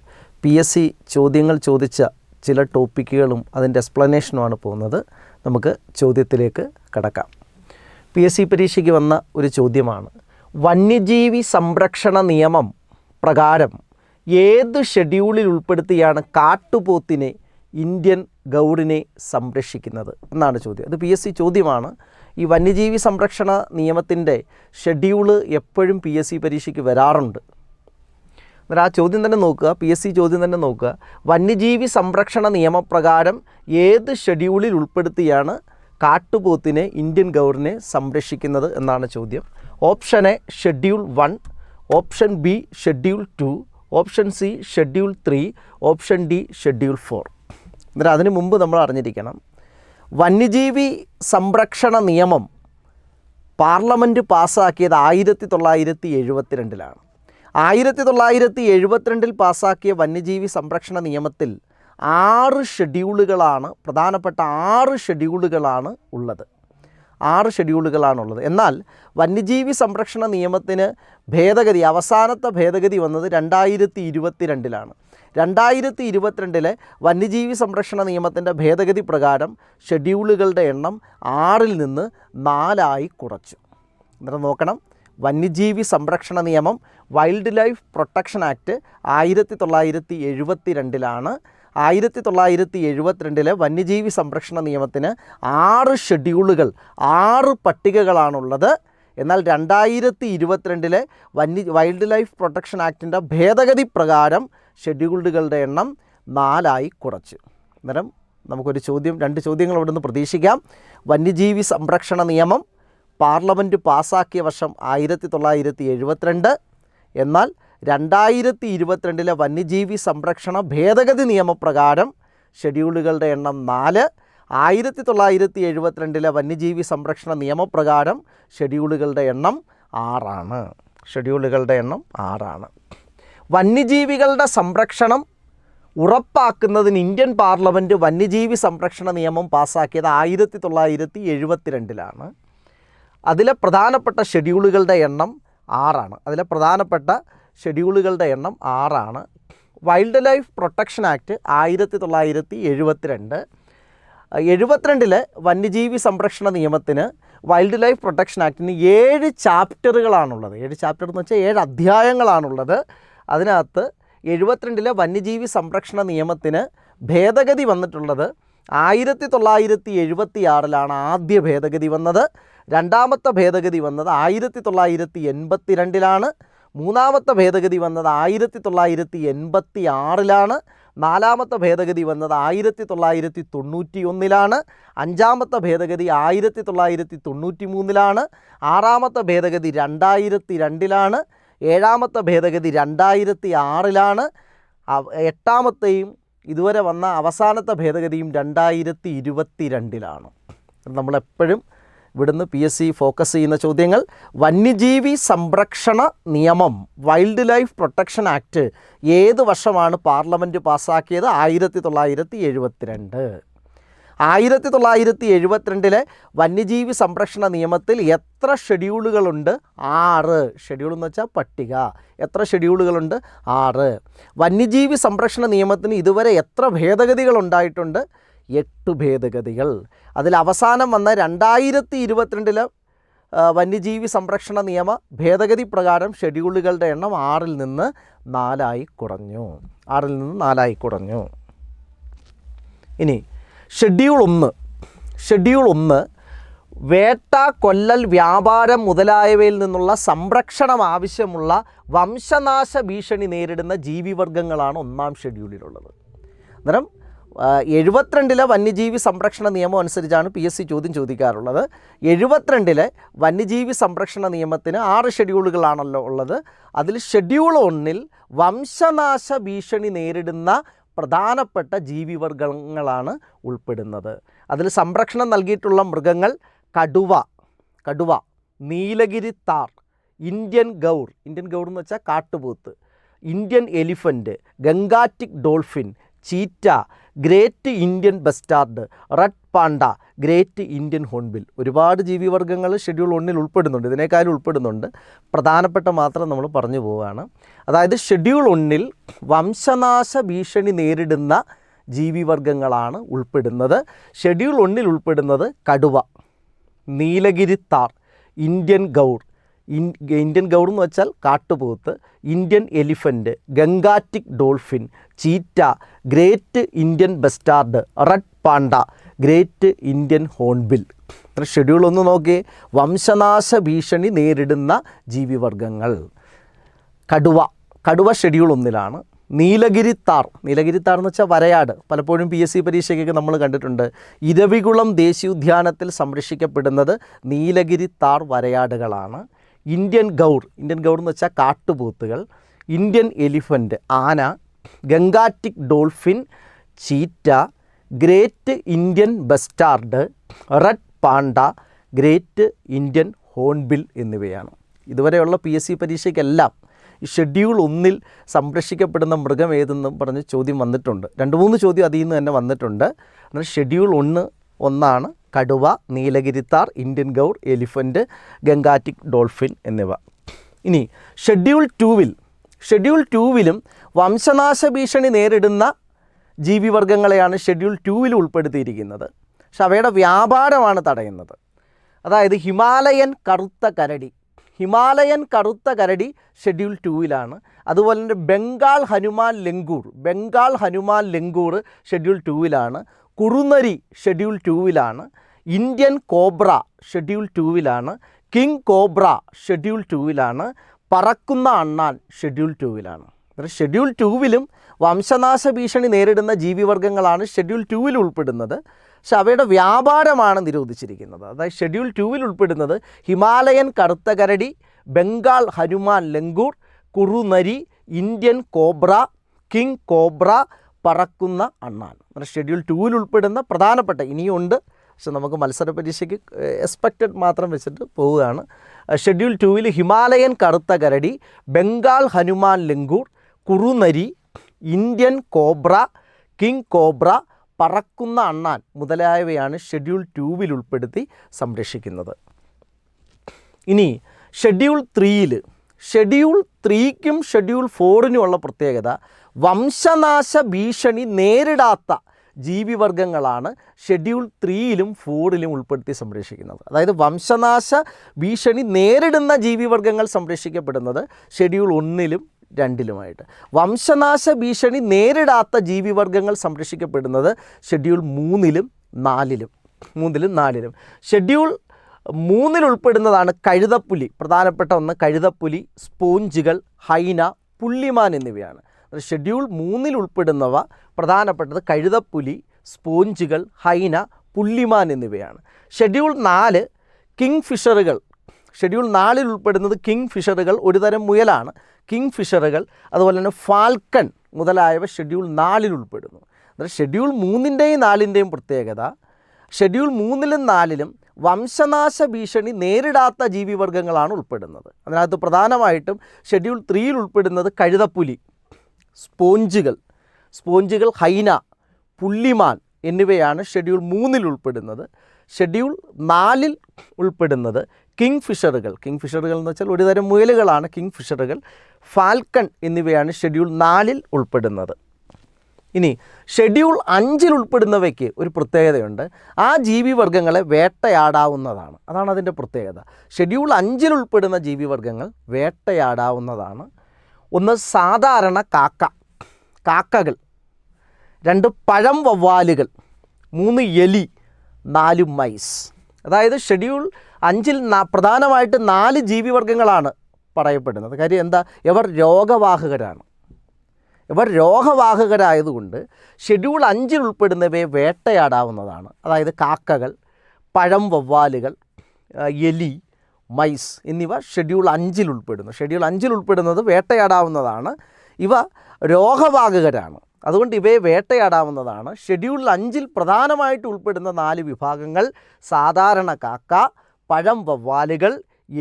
PSC ചോദ്യങ്ങൾ ചോദിച്ച ചില ടോപ്പിക്കുകളും അതിൻ്റെ എക്സ്പ്ലനേഷനുമാണ് പോകുന്നത്. നമുക്ക് ചോദ്യത്തിലേക്ക് കടക്കാം. PSC പരീക്ഷയ്ക്ക് വന്ന ഒരു ചോദ്യമാണ്, വന്യജീവി സംരക്ഷണ നിയമം പ്രകാരം ഏത് ഷെഡ്യൂളിൽ ഉൾപ്പെടുത്തിയാണ് കാട്ടുപോത്തിനെ ഇന്ത്യൻ ഗൗഡിനെ സംരക്ഷിക്കുന്നത് എന്നാണ് ചോദ്യം. അത് PSC ചോദ്യമാണ്. ഈ വന്യജീവി സംരക്ഷണ നിയമത്തിൻ്റെ ഷെഡ്യൂള് എപ്പോഴും PSC പരീക്ഷയ്ക്ക് വരാറുണ്ട്. എന്നാൽ ആ ചോദ്യം തന്നെ നോക്കുക, PSC ചോദ്യം തന്നെ നോക്കുക. വന്യജീവി സംരക്ഷണ നിയമപ്രകാരം ഏത് ഷെഡ്യൂളിൽ ഉൾപ്പെടുത്തിയാണ് കാട്ടുപോത്തിനെ ഇന്ത്യൻ ഗൗഡിനെ സംരക്ഷിക്കുന്നത് എന്നാണ് ചോദ്യം. Option A schedule 1, option B schedule 2, option C schedule 3, option D schedule 4. എന്നിട്ട് അതിന് മുമ്പ് നമ്മൾ അറിഞ്ഞിരിക്കണം, വന്യജീവി സംരക്ഷണ നിയമം പാർലമെൻറ്റ് പാസ്സാക്കിയത് 1972-ലാണ്. 1972 പാസ്സാക്കിയ വന്യജീവി സംരക്ഷണ നിയമത്തിൽ 6 ഷെഡ്യൂളുകളാണ്, പ്രധാനപ്പെട്ട 6 ഷെഡ്യൂളുകളാണ് ഉള്ളത്. 6 ഷെഡ്യൂളുകളാണുള്ളത്. എന്നാൽ വന്യജീവി സംരക്ഷണ നിയമത്തിന് ഭേദഗതി, അവസാനത്തെ ഭേദഗതി വന്നത് 2022-ലാണ്. 2022 വന്യജീവി സംരക്ഷണ നിയമത്തിൻ്റെ ഭേദഗതി പ്രകാരം ഷെഡ്യൂളുകളുടെ എണ്ണം 6-ൽ നിന്ന് 4 കുറച്ചു. എന്നിട്ട് നോക്കണം, വന്യജീവി സംരക്ഷണ നിയമം വൈൽഡ് ലൈഫ് പ്രൊട്ടക്ഷൻ ആക്ട് 1972-ലാണ്. 1972 വന്യജീവി സംരക്ഷണ നിയമത്തിന് 6 ഷെഡ്യൂളുകൾ, 6 പട്ടികകളാണുള്ളത്. എന്നാൽ 2022 വൈൽഡ് ലൈഫ് പ്രൊട്ടക്ഷൻ ആക്ടിൻ്റെ ഭേദഗതി പ്രകാരം ഷെഡ്യൂളുകളുടെ എണ്ണം 4 കുറച്ചു. അന്നേരം നമുക്കൊരു ചോദ്യം, 2 ചോദ്യങ്ങൾ ഇവിടെ നിന്ന് പ്രതീക്ഷിക്കാം. വന്യജീവി സംരക്ഷണ നിയമം പാർലമെൻറ്റ് പാസ്സാക്കിയ വർഷം 1972, എന്നാൽ 2022 വന്യജീവി സംരക്ഷണ ഭേദഗതി നിയമപ്രകാരം ഷെഡ്യൂളുകളുടെ എണ്ണം 4. 1972 വന്യജീവി സംരക്ഷണ നിയമപ്രകാരം ഷെഡ്യൂളുകളുടെ എണ്ണം 6. വന്യജീവികളുടെ സംരക്ഷണം ഉറപ്പാക്കുന്നതിന് ഇന്ത്യൻ പാർലമെൻറ്റ് വന്യജീവി സംരക്ഷണ നിയമം പാസ്സാക്കിയത് 1972-ലാണ്. അതിലെ പ്രധാനപ്പെട്ട ഷെഡ്യൂളുകളുടെ എണ്ണം 6. Wild life protection act 1972. 72 വന്യജീവി സംരക്ഷണ നിയമത്തിന്, വൈൽഡ് ലൈഫ് പ്രൊട്ടക്ഷൻ ആക്ടിന് 7 ചാപ്റ്ററുകളാണുള്ളത്. 7 ചാപ്റ്റർ എന്ന് വെച്ചാൽ 7 അധ്യായങ്ങളാണുള്ളത്. അതിനകത്ത് 72 വന്യജീവി സംരക്ഷണ നിയമത്തിന് ഭേദഗതി വന്നിട്ടുള്ളത് 1976-ലാണ് ആദ്യ ഭേദഗതി വന്നത്. രണ്ടാമത്തെ ഭേദഗതി വന്നത് 1982-ലാണ്. മൂന്നാമത്തെ ഭേദഗതി വന്നത് 1986-ലാണ്. നാലാമത്തെ ഭേദഗതി വന്നത് 1991-ലാണ്. അഞ്ചാമത്തെ ഭേദഗതി 1993-ലാണ്. ആറാമത്തെ ഭേദഗതി 2002-ലാണ്. ഏഴാമത്തെ ഭേദഗതി 2006-ലാണ്. എട്ടാമത്തെയും ഇതുവരെ വന്ന അവസാനത്തെ ഭേദഗതിയും 2022-ലാണ്. നമ്മളെപ്പോഴും ഇവിടുന്ന് PSC ഫോക്കസ് ചെയ്യുന്ന ചോദ്യങ്ങൾ, വന്യജീവി സംരക്ഷണ നിയമം വൈൽഡ് ലൈഫ് പ്രൊട്ടക്ഷൻ ആക്ട് ഏത് വർഷമാണ് പാർലമെൻറ്റ് പാസ്സാക്കിയത്? 1972. 1972 വന്യജീവി സംരക്ഷണ നിയമത്തിൽ എത്ര ഷെഡ്യൂളുകളുണ്ട്? 6. ഷെഡ്യൂൾ എന്ന് വെച്ചാൽ പട്ടിക. എത്ര ഷെഡ്യൂളുകളുണ്ട്? 6. വന്യജീവി സംരക്ഷണ നിയമത്തിന് ഇതുവരെ എത്ര ഭേദഗതികൾ ഉണ്ടായിട്ടുണ്ട്? 8 ഭേദഗതികൾ. അതിൽ അവസാനം വന്ന 2022 വന്യജീവി സംരക്ഷണ നിയമ ഭേദഗതി പ്രകാരം ഷെഡ്യൂളുകളുടെ എണ്ണം 6-ൽ നിന്ന് 4 കുറഞ്ഞു. ഇനി ഷെഡ്യൂൾ 1 വേട്ട, കൊല്ലൽ, വ്യാപാരം മുതലായവയിൽ നിന്നുള്ള സംരക്ഷണം ആവശ്യമുള്ള വംശനാശ ഭീഷണി നേരിടുന്ന ജീവിവർഗങ്ങളാണ് 1-ാം ഷെഡ്യൂളിലുള്ളത്. അന്നേരം 72 വന്യജീവി സംരക്ഷണ നിയമം അനുസരിച്ചാണ് PSC ചോദ്യം ചോദിക്കാറുള്ളത്. 72 വന്യജീവി സംരക്ഷണ നിയമത്തിന് 6 ഷെഡ്യൂളുകളാണല്ലോ ഉള്ളത്. അതിൽ ഷെഡ്യൂൾ 1 വംശനാശ ഭീഷണി നേരിടുന്ന പ്രധാനപ്പെട്ട ജീവിവർഗങ്ങളാണ് ഉൾപ്പെടുന്നത്. അതിൽ സംരക്ഷണം നൽകിയിട്ടുള്ള മൃഗങ്ങൾ കടുവ, നീലഗിരി താർ, ഇന്ത്യൻ ഗൗർ എന്ന് വെച്ചാൽ കാട്ടുപോത്ത്, Indian elephant, Gangetic dolphin, cheetah, great Indian bastard, red Panda, great Indian hornbill. ഒരുപാട് ജീവിവർഗ്ഗങ്ങൾ ഷെഡ്യൂൾ 1 ഉൾപ്പെടുന്നുണ്ട്. ഇതിനേക്കാളും ഉൾപ്പെടുന്നുണ്ട്. പ്രധാനപ്പെട്ട മാത്രം നമ്മൾ പറഞ്ഞു പോവുകയാണ്. അതായത് ഷെഡ്യൂൾ 1 വംശനാശ ഭീഷണി നേരിടുന്ന ജീവിവർഗ്ഗങ്ങളാണ് ഉൾപ്പെടുന്നത്. ഷെഡ്യൂൾ 1 ഉൾപ്പെടുന്നത് കടുവ, നീലഗിരി താർ, ഇന്ത്യൻ ഗൗർ എന്ന് വെച്ചാൽ കാട്ടുപോത്ത്, Indian elephant, Gangetic dolphin, cheetah, great Indian bastard, red Panda, great Indian hornbill. Schedule 1 നോക്കി, വംശനാശ ഭീഷണി നേരിടുന്ന ജീവിവർഗ്ഗങ്ങൾ. കടുവ ഷെഡ്യൂൾ 1 നീലഗിരി താർ എന്ന് വെച്ചാൽ വരയാട്. പലപ്പോഴും PSC പരീക്ഷയ്ക്കൊക്കെ നമ്മൾ കണ്ടിട്ടുണ്ട്. ഇരവികുളം ദേശീയോദ്യാനത്തിൽ സംരക്ഷിക്കപ്പെടുന്നത് നീലഗിരി താർ വരയാടുകളാണ്. ഇന്ത്യൻ ഗൗർ എന്ന് വെച്ചാൽ കാട്ടുപോത്തുകൾ, ഇന്ത്യൻ എലിഫൻറ്റ് ആന, Gangetic dolphin cheetah, great Indian bastard, red Panda, great Indian hornbill എന്നിവയാണ്. ഇതുവരെയുള്ള PSC പരീക്ഷയ്ക്കെല്ലാം ഈ ഷെഡ്യൂൾ 1 സംരക്ഷിക്കപ്പെടുന്ന മൃഗം ഏതെന്നും പറഞ്ഞ് ചോദ്യം വന്നിട്ടുണ്ട്. 2-3 ചോദ്യം അതിൽ നിന്ന് തന്നെ വന്നിട്ടുണ്ട്. എന്നാൽ ഷെഡ്യൂൾ 1 ഒന്നാണ് കടുവ, നീലഗിരിത്താർ, Indian gaur, elephant, Gangetic dolphin എന്നിവ. ഇനി ഷെഡ്യൂൾ 2 വംശനാശ ഭീഷണി നേരിടുന്ന ജീവിവർഗ്ഗങ്ങളെയാണ് ഷെഡ്യൂൾ 2 ഉൾപ്പെടുത്തിയിരിക്കുന്നത്. പക്ഷെ അവയുടെ വ്യാപാരമാണ് തടയുന്നത്. അതായത് ഹിമാലയൻ കറുത്ത കരടി ഷെഡ്യൂൾ 2 അതുപോലെ തന്നെ ബംഗാൾ ഹനുമാൻ ലങ്കൂർ ഷെഡ്യൂൾ 2 കുറുനരി schedule 2 Indian cobra schedule 2 king cobra schedule 2 പറക്കുന്ന അണ്ണാൻ ഷെഡ്യൂൾ 2 ഷെഡ്യൂൾ 2 വംശനാശ ഭീഷണി നേരിടുന്ന ജീവിവർഗ്ഗങ്ങളാണ് ഷെഡ്യൂൾ 2 ഉൾപ്പെടുന്നത്. പക്ഷെ അവയുടെ വ്യാപാരമാണ് നിരോധിച്ചിരിക്കുന്നത്. അതായത് ഷെഡ്യൂൾ 2 ഉൾപ്പെടുന്നത് ഹിമാലയൻ കറുത്ത കരടി, ബംഗാൾ ഹനുമാൻ ലങ്കൂർ, കുറുനരി, ഇന്ത്യൻ കോബ്ര, കിങ് കോബ്ര, പറക്കുന്ന അണ്ണാൻ. ഷെഡ്യൂൾ 2 ഉൾപ്പെടുന്ന പ്രധാനപ്പെട്ട ഇനിയുണ്ട്. പക്ഷെ നമുക്ക് മത്സര പരീക്ഷയ്ക്ക് എക്സ്പെക്റ്റഡ് മാത്രം വെച്ചിട്ട് പോവുകയാണ്. ഷെഡ്യൂൾ 2 ഹിമാലയൻ കറുത്ത കരടി, ബംഗാൾ ഹനുമാൻ ലങ്കൂർ, കുറുനരി, ഇന്ത്യൻ കോബ്ര, കിങ് കോബ്ര, പറക്കുന്ന അണ്ണാൻ മുതലായവയാണ് ഷെഡ്യൂൾ 2 ഉൾപ്പെടുത്തി സംരക്ഷിക്കുന്നത്. ഇനി ഷെഡ്യൂൾ 3ക്കും ഷെഡ്യൂൾ 4-നുമുള്ള പ്രത്യേകത വംശനാശ ഭീഷണി നേരിടാത്ത ജീവിവർഗ്ഗങ്ങളാണ് ഷെഡ്യൂൾ 3-ലും 4-ലും ഉൾപ്പെടുത്തി സംരക്ഷിക്കുന്നത്. അതായത് വംശനാശ ഭീഷണി നേരിടുന്ന ജീവിവർഗ്ഗങ്ങൾ സംരക്ഷിക്കപ്പെടുന്നത് ഷെഡ്യൂൾ 1-ലും 2-ലുമായിട്ട്. വംശനാശ ഭീഷണി നേരിടാത്ത ജീവിവർഗ്ഗങ്ങൾ സംരക്ഷിക്കപ്പെടുന്നത് ഷെഡ്യൂൾ 3-ലും 4-ലും. ഷെഡ്യൂൾ 3-ൽ ഉൾപ്പെടുന്നതാണ് കഴുതപ്പുലി. പ്രധാനപ്പെട്ട ഒന്ന് കഴുതപ്പുലി, സ്പോഞ്ചുകൾ, ഹൈന, പുള്ളിമാൻ എന്നിവയാണ്. ഷെഡ്യൂൾ 3-ൽ ഉൾപ്പെടുന്നവ പ്രധാനപ്പെട്ടത് കഴുതപ്പുലി, സ്പോഞ്ചുകൾ, ഹൈന, പുള്ളിമാൻ എന്നിവയാണ്. ഷെഡ്യൂൾ 4 കിങ് ഫിഷറുകൾ. ഷെഡ്യൂൾ 4-ൽ ഉൾപ്പെടുന്നത് കിങ് ഫിഷറുകൾ, ഒരു തരം മുയലാണ്. കിങ് ഫിഷറുകൾ അതുപോലെ തന്നെ ഫാൽക്കൺ മുതലായവ ഷെഡ്യൂൾ 4-ൽ ഉൾപ്പെടുന്നു. അതായത് ഷെഡ്യൂൾ 3-ൻ്റെയും 4-ൻ്റെയും പ്രത്യേകത ഷെഡ്യൂൾ 3-ലും 4-ലും വംശനാശ ഭീഷണി നേരിടാത്ത ജീവിവർഗ്ഗങ്ങളാണ് ഉൾപ്പെടുന്നത്. അതിനകത്ത് പ്രധാനമായിട്ടും ഷെഡ്യൂൾ 3-ൽ ഉൾപ്പെടുന്നത് കഴുതപ്പുലി, സ്പോഞ്ചുകൾ, ഹൈന, പുള്ളിമാൻ, എന്നിവയാണ് ഷെഡ്യൂൾ 3 ഉൾപ്പെടുന്നത്. ഷെഡ്യൂൾ 4 ഉൾപ്പെടുന്നത് കിങ് ഫിഷറുകൾ എന്ന് വെച്ചാൽ ഒരു തരം മുയലുകളാണ് കിങ് ഫിഷറുകൾ, ഫാൽക്കൺ എന്നിവയാണ് ഷെഡ്യൂൾ 4 ഉൾപ്പെടുന്നത്. ഇനി ഷെഡ്യൂൾ 5 ഉൾപ്പെടുന്നവയ്ക്ക് ഒരു പ്രത്യേകതയുണ്ട്. ആ ജീവിവർഗങ്ങളെ വേട്ടയാടാവുന്നതാണ്. അതാണ് അതിൻ്റെ പ്രത്യേകത. ഷെഡ്യൂൾ 5 ഉൾപ്പെടുന്ന ജീവിവർഗങ്ങൾ വേട്ടയാടാവുന്നതാണ്. ഒന്ന് സാധാരണ കാക്കകൾ, 2 പഴം വവ്വാലുകൾ, 3 എലി, 4 മൈസ്. അതായത് ഷെഡ്യൂൾ 5 പ്രധാനമായിട്ട് 4 ജീവിവർഗങ്ങളാണ് പറയപ്പെടുന്നത്. കാര്യം എന്താ? ഇവർ രോഗവാഹകരായതുകൊണ്ട് ഷെഡ്യൂൾ 5 ഉൾപ്പെടുന്നവയെ വേട്ടയാടാവുന്നതാണ്. അതായത് കാക്കകൾ, പഴം വവ്വാലുകൾ, എലി, മൈസ് എന്നിവ ഷെഡ്യൂൾ 5 ഉൾപ്പെടുന്നു. ഷെഡ്യൂൾ 5 ഉൾപ്പെടുന്നത് വേട്ടയാടാവുന്നതാണ്. ഇവ രോഗവാഹകരാണ്, അതുകൊണ്ട് ഇവയെ വേട്ടയാടാവുന്നതാണ്. ഷെഡ്യൂൾ 5 പ്രധാനമായിട്ട് ഉൾപ്പെടുന്ന 4 വിഭാഗങ്ങൾ സാധാരണ കാക്ക, പഴം വവ്വാലുകൾ,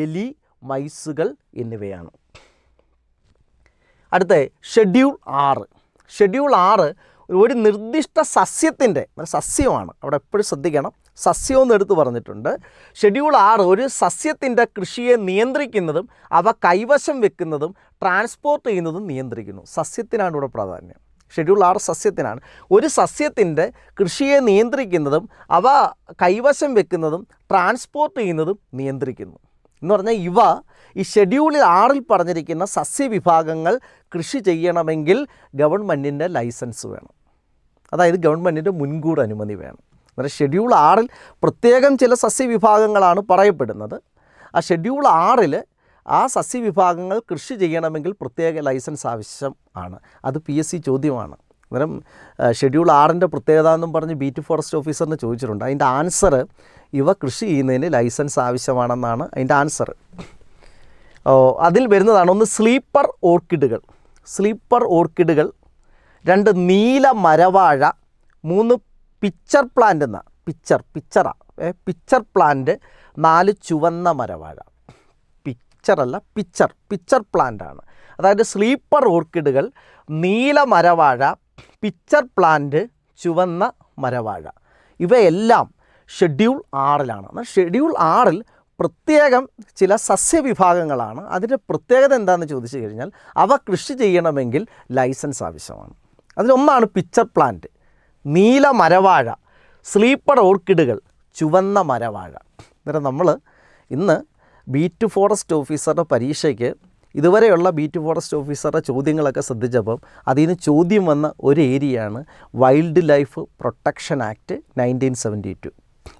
എലി, മൈസുകൾ എന്നിവയാണ്. അടുത്ത ഷെഡ്യൂൾ 6. ഷെഡ്യൂൾ 6 ഒരു നിർദ്ദിഷ്ട സസ്യമാണ്, അവിടെ എപ്പോഴും ശ്രദ്ധിക്കണം, സസ്യമെന്ന് എടുത്ത് പറഞ്ഞിട്ടുണ്ട്. ഷെഡ്യൂൾ 6 ഒരു സസ്യത്തിൻ്റെ കൃഷിയെ നിയന്ത്രിക്കുന്നതും അവ കൈവശം വെക്കുന്നതും ട്രാൻസ്പോർട്ട് ചെയ്യുന്നതും നിയന്ത്രിക്കുന്നു. സസ്യത്തിനാണ് ഇവിടെ പ്രാധാന്യം. ഷെഡ്യൂൾ 6 സസ്യത്തിനാണ്. ഒരു സസ്യത്തിൻ്റെ കൃഷിയെ നിയന്ത്രിക്കുന്നതും അവ കൈവശം വെക്കുന്നതും ട്രാൻസ്പോർട്ട് ചെയ്യുന്നതും നിയന്ത്രിക്കുന്നു എന്ന് പറഞ്ഞാൽ ഈ ഷെഡ്യൂളിൽ 6 പറഞ്ഞിരിക്കുന്ന സസ്യവിഭാഗങ്ങൾ കൃഷി ചെയ്യണമെങ്കിൽ ഗവൺമെൻറ്റിൻ്റെ ലൈസൻസ് വേണം. അതായത് ഗവൺമെൻറ്റിൻ്റെ മുൻകൂർ അനുമതി വേണം. അന്നേരം ഷെഡ്യൂൾ 6 പ്രത്യേകം ചില സസ്യവിഭാഗങ്ങളാണ് പറയപ്പെടുന്നത്. ആ ഷെഡ്യൂൾ 6 ആ സസ്യവിഭാഗങ്ങൾ കൃഷി ചെയ്യണമെങ്കിൽ പ്രത്യേക ലൈസൻസ് ആവശ്യം ആണ്. അത് PSC ചോദ്യമാണ്. അന്നേരം ഷെഡ്യൂൾ 6 പ്രത്യേകത എന്നും പറഞ്ഞ് ബീറ്റ് ഫോറസ്റ്റ് ഓഫീസറിന് ചോദിച്ചിട്ടുണ്ട്. അതിൻ്റെ ആൻസർ ഇവ കൃഷി ചെയ്യുന്നതിന് ലൈസൻസ് ആവശ്യമാണെന്നാണ് അതിൻ്റെ ആൻസർ. അതിൽ വരുന്നതാണ് ഒന്ന് സ്ലീപ്പർ ഓർക്കിഡുകൾ, 2 നീല മരവാഴ, 3 പിച്ചർ പ്ലാന്റ് പിച്ചർ പ്ലാന്റ്, 4 ചുവന്ന മരവാഴ. പിച്ചർ പ്ലാന്റ് ആണ്. അതായത് സ്ലീപ്പർ ഓർക്കിഡുകൾ, നീല മരവാഴ, പിച്ചർ പ്ലാന്റ്, ചുവന്ന മരവാഴ ഇവയെല്ലാം ഷെഡ്യൂൾ 6 ഷെഡ്യൂൾ 6 പ്രത്യേകം ചില സസ്യവിഭാഗങ്ങളാണ്. അതിൻ്റെ പ്രത്യേകത എന്താണെന്ന് ചോദിച്ചു കഴിഞ്ഞാൽ അവ കൃഷി ചെയ്യണമെങ്കിൽ ലൈസൻസ് ആവശ്യമാണ്. അതിലൊന്നാണ് പിച്ചർ പ്ലാന്റ്, നീല മരവാഴ, സ്ലീപ്പർ ഓർക്കിഡുകൾ, ചുവന്ന മരവാഴ. അന്നേരം നമ്മൾ ഇന്ന് ബീറ്റ് ഫോറസ്റ്റ് ഓഫീസറുടെ പരീക്ഷയ്ക്ക് ഇതുവരെയുള്ള ബീറ്റ് ഫോറസ്റ്റ് ഓഫീസറുടെ ചോദ്യങ്ങളൊക്കെ ശ്രദ്ധിച്ചപ്പം അതിൽ നിന്ന് ചോദ്യം വന്ന ഒരു ഏരിയയാണ് വൈൽഡ് ലൈഫ് പ്രൊട്ടക്ഷൻ ആക്ട് 1972.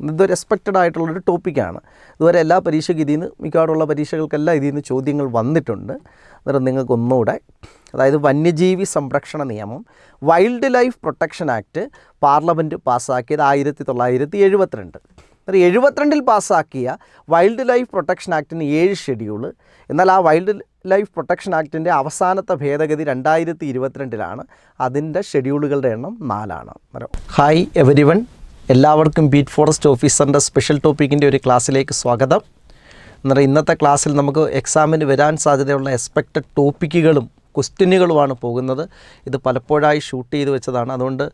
ഇതൊരു എക്സ്പെക്റ്റഡ് ആയിട്ടുള്ളൊരു ടോപ്പിക്കാണ്. ഇതുവരെ എല്ലാ പരീക്ഷയ്ക്കും ഇതിൽ നിന്ന് മിക്കവാറുള്ള പരീക്ഷകൾക്കെല്ലാം ഇതിൽ നിന്ന് ചോദ്യങ്ങൾ വന്നിട്ടുണ്ട്. അന്നേരം നിങ്ങൾക്കൊന്നുകൂടെ, അതായത് വന്യജീവി സംരക്ഷണ നിയമം wildlife protection act parliament പാസ്സാക്കിയത് 1972. 1972 പാസ്സാക്കിയ വൈൽഡ് ലൈഫ് പ്രൊട്ടക്ഷൻ ആക്ടിന് 7 ഷെഡ്യൂള്. എന്നാൽ ആ വൈൽഡ് ലൈഫ് പ്രൊട്ടക്ഷൻ ആക്ടിൻ്റെ അവസാനത്തെ ഭേദഗതി 2022 അതിൻ്റെ ഷെഡ്യൂളുകളുടെ എണ്ണം 4. ഹായ് എവരിവൺ, എല്ലാവർക്കും ബീറ്റ് ഫോറസ്റ്റ് ഓഫീസറിൻ്റെ സ്പെഷ്യൽ ടോപ്പിക്കിൻ്റെ ഒരു ക്ലാസ്സിലേക്ക് സ്വാഗതം. അന്നേരം ഇന്നത്തെ ക്ലാസ്സിൽ നമുക്ക് എക്സാമിന് വരാൻ സാധ്യതയുള്ള എക്സ്പെക്റ്റഡ് ടോപ്പിക്കുകളും ക്വസ്റ്റ്യനുകളുമാണ് പോകുന്നത്. ഇത് പലപ്പോഴായി ഷൂട്ട് ചെയ്ത് വെച്ചതാണ്, അതുകൊണ്ട്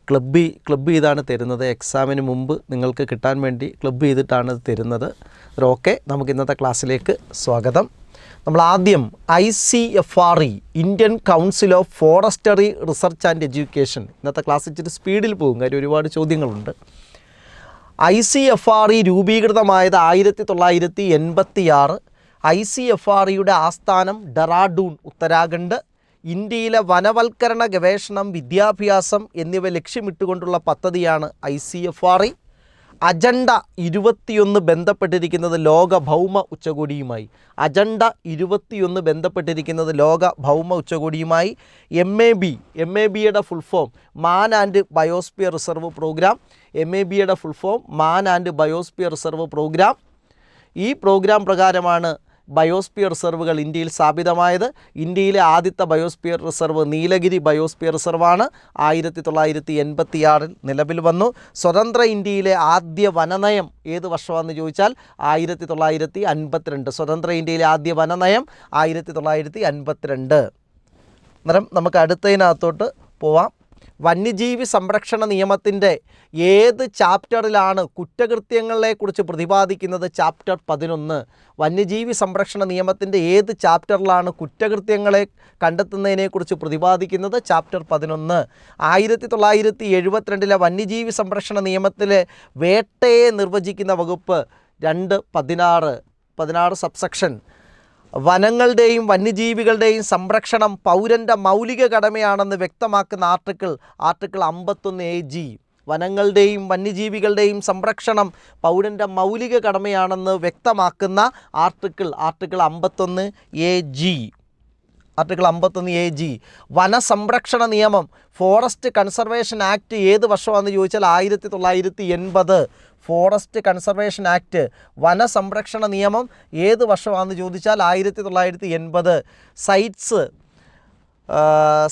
ക്ലബ്ബ് ചെയ്താണ് തരുന്നത്. എക്സാമിന് മുമ്പ് നിങ്ങൾക്ക് കിട്ടാൻ വേണ്ടി ക്ലബ്ബ് ചെയ്തിട്ടാണ് തരുന്നത്. ഓക്കെ, നമുക്ക് ഇന്നത്തെ ക്ലാസ്സിലേക്ക് സ്വാഗതം. നമ്മൾ ആദ്യം ICFRE Indian council of forestry research and education, ഇന്നത്തെ ക്ലാസ് ഇച്ചിരി സ്പീഡിൽ പോകും, കാര്യം ഒരുപാട് ചോദ്യങ്ങളുണ്ട്. ICFRE രൂപീകൃതമായത് 1986. ICFREയുടെ ആസ്ഥാനം ഡെറാഡൂൺ, ഉത്തരാഖണ്ഡ്. ഇന്ത്യയിലെ വനവൽക്കരണ ഗവേഷണം, വിദ്യാഭ്യാസം എന്നിവ ലക്ഷ്യമിട്ടുകൊണ്ടുള്ള പദ്ധതിയാണ് ICFRE. അജണ്ട 21 ബന്ധപ്പെട്ടിരിക്കുന്നത് ലോക ഭൗമ ഉച്ചകോടിയുമായി. MABയുടെ full form man and biosphere reserve programme. MABയുടെ full form man and biosphere reserve programme. ഈ പ്രോഗ്രാം പ്രകാരമാണ് ബയോസ്ഫിയർ റിസർവുകൾ ഇന്ത്യയിൽ സ്ഥാപിതമായത്. ഇന്ത്യയിലെ ആദ്യത്തെ ബയോസ്ഫിയർ റിസർവ് നീലഗിരി ബയോസ്ഫിയർ റിസർവാണ്. 1986 നിലവിൽ വന്നു. സ്വതന്ത്ര ഇന്ത്യയിലെ ആദ്യ വനനയം ഏത് വർഷമാണെന്ന് ചോദിച്ചാൽ 1952. സ്വതന്ത്ര ഇന്ത്യയിലെ ആദ്യ വനനയം 1952. അന്നേരം നമുക്ക് അടുത്തതിനകത്തോട്ട് പോവാം. വന്യജീവി സംരക്ഷണ നിയമത്തിൻ്റെ ഏത് ചാപ്റ്ററിലാണ് കുറ്റകൃത്യങ്ങളെക്കുറിച്ച് പ്രതിപാദിക്കുന്നത്? ചാപ്റ്റർ 11. വന്യജീവി സംരക്ഷണ നിയമത്തിൻ്റെ ഏത് ചാപ്റ്ററിലാണ് കുറ്റകൃത്യങ്ങളെ കണ്ടെത്തുന്നതിനെക്കുറിച്ച് പ്രതിപാദിക്കുന്നത്? ചാപ്റ്റർ 11. 1972 വന്യജീവി സംരക്ഷണ നിയമത്തിലെ വേട്ടയെ നിർവചിക്കുന്ന വകുപ്പ് 2.16 സബ്സെക്ഷൻ. വനങ്ങളുടെയും വന്യജീവികളുടെയും സംരക്ഷണം പൗരൻ്റെ മൗലിക കടമയാണെന്ന് വ്യക്തമാക്കുന്ന ആർട്ടിക്കിൾ 51AG. വനങ്ങളുടെയും വന്യജീവികളുടെയും സംരക്ഷണം പൗരൻ്റെ മൗലിക കടമയാണെന്ന് വ്യക്തമാക്കുന്ന ആർട്ടിക്കിൾ 51AG. Article 51AG. വനസംരക്ഷണ നിയമം ഫോറസ്റ്റ് കൺസർവേഷൻ ആക്ട് ഏത് വർഷമാണെന്ന് ചോദിച്ചാൽ 1980. ഫോറസ്റ്റ് കൺസർവേഷൻ ആക്ട് വനസംരക്ഷണ നിയമം ഏത് വർഷമാണെന്ന് ചോദിച്ചാൽ 1980.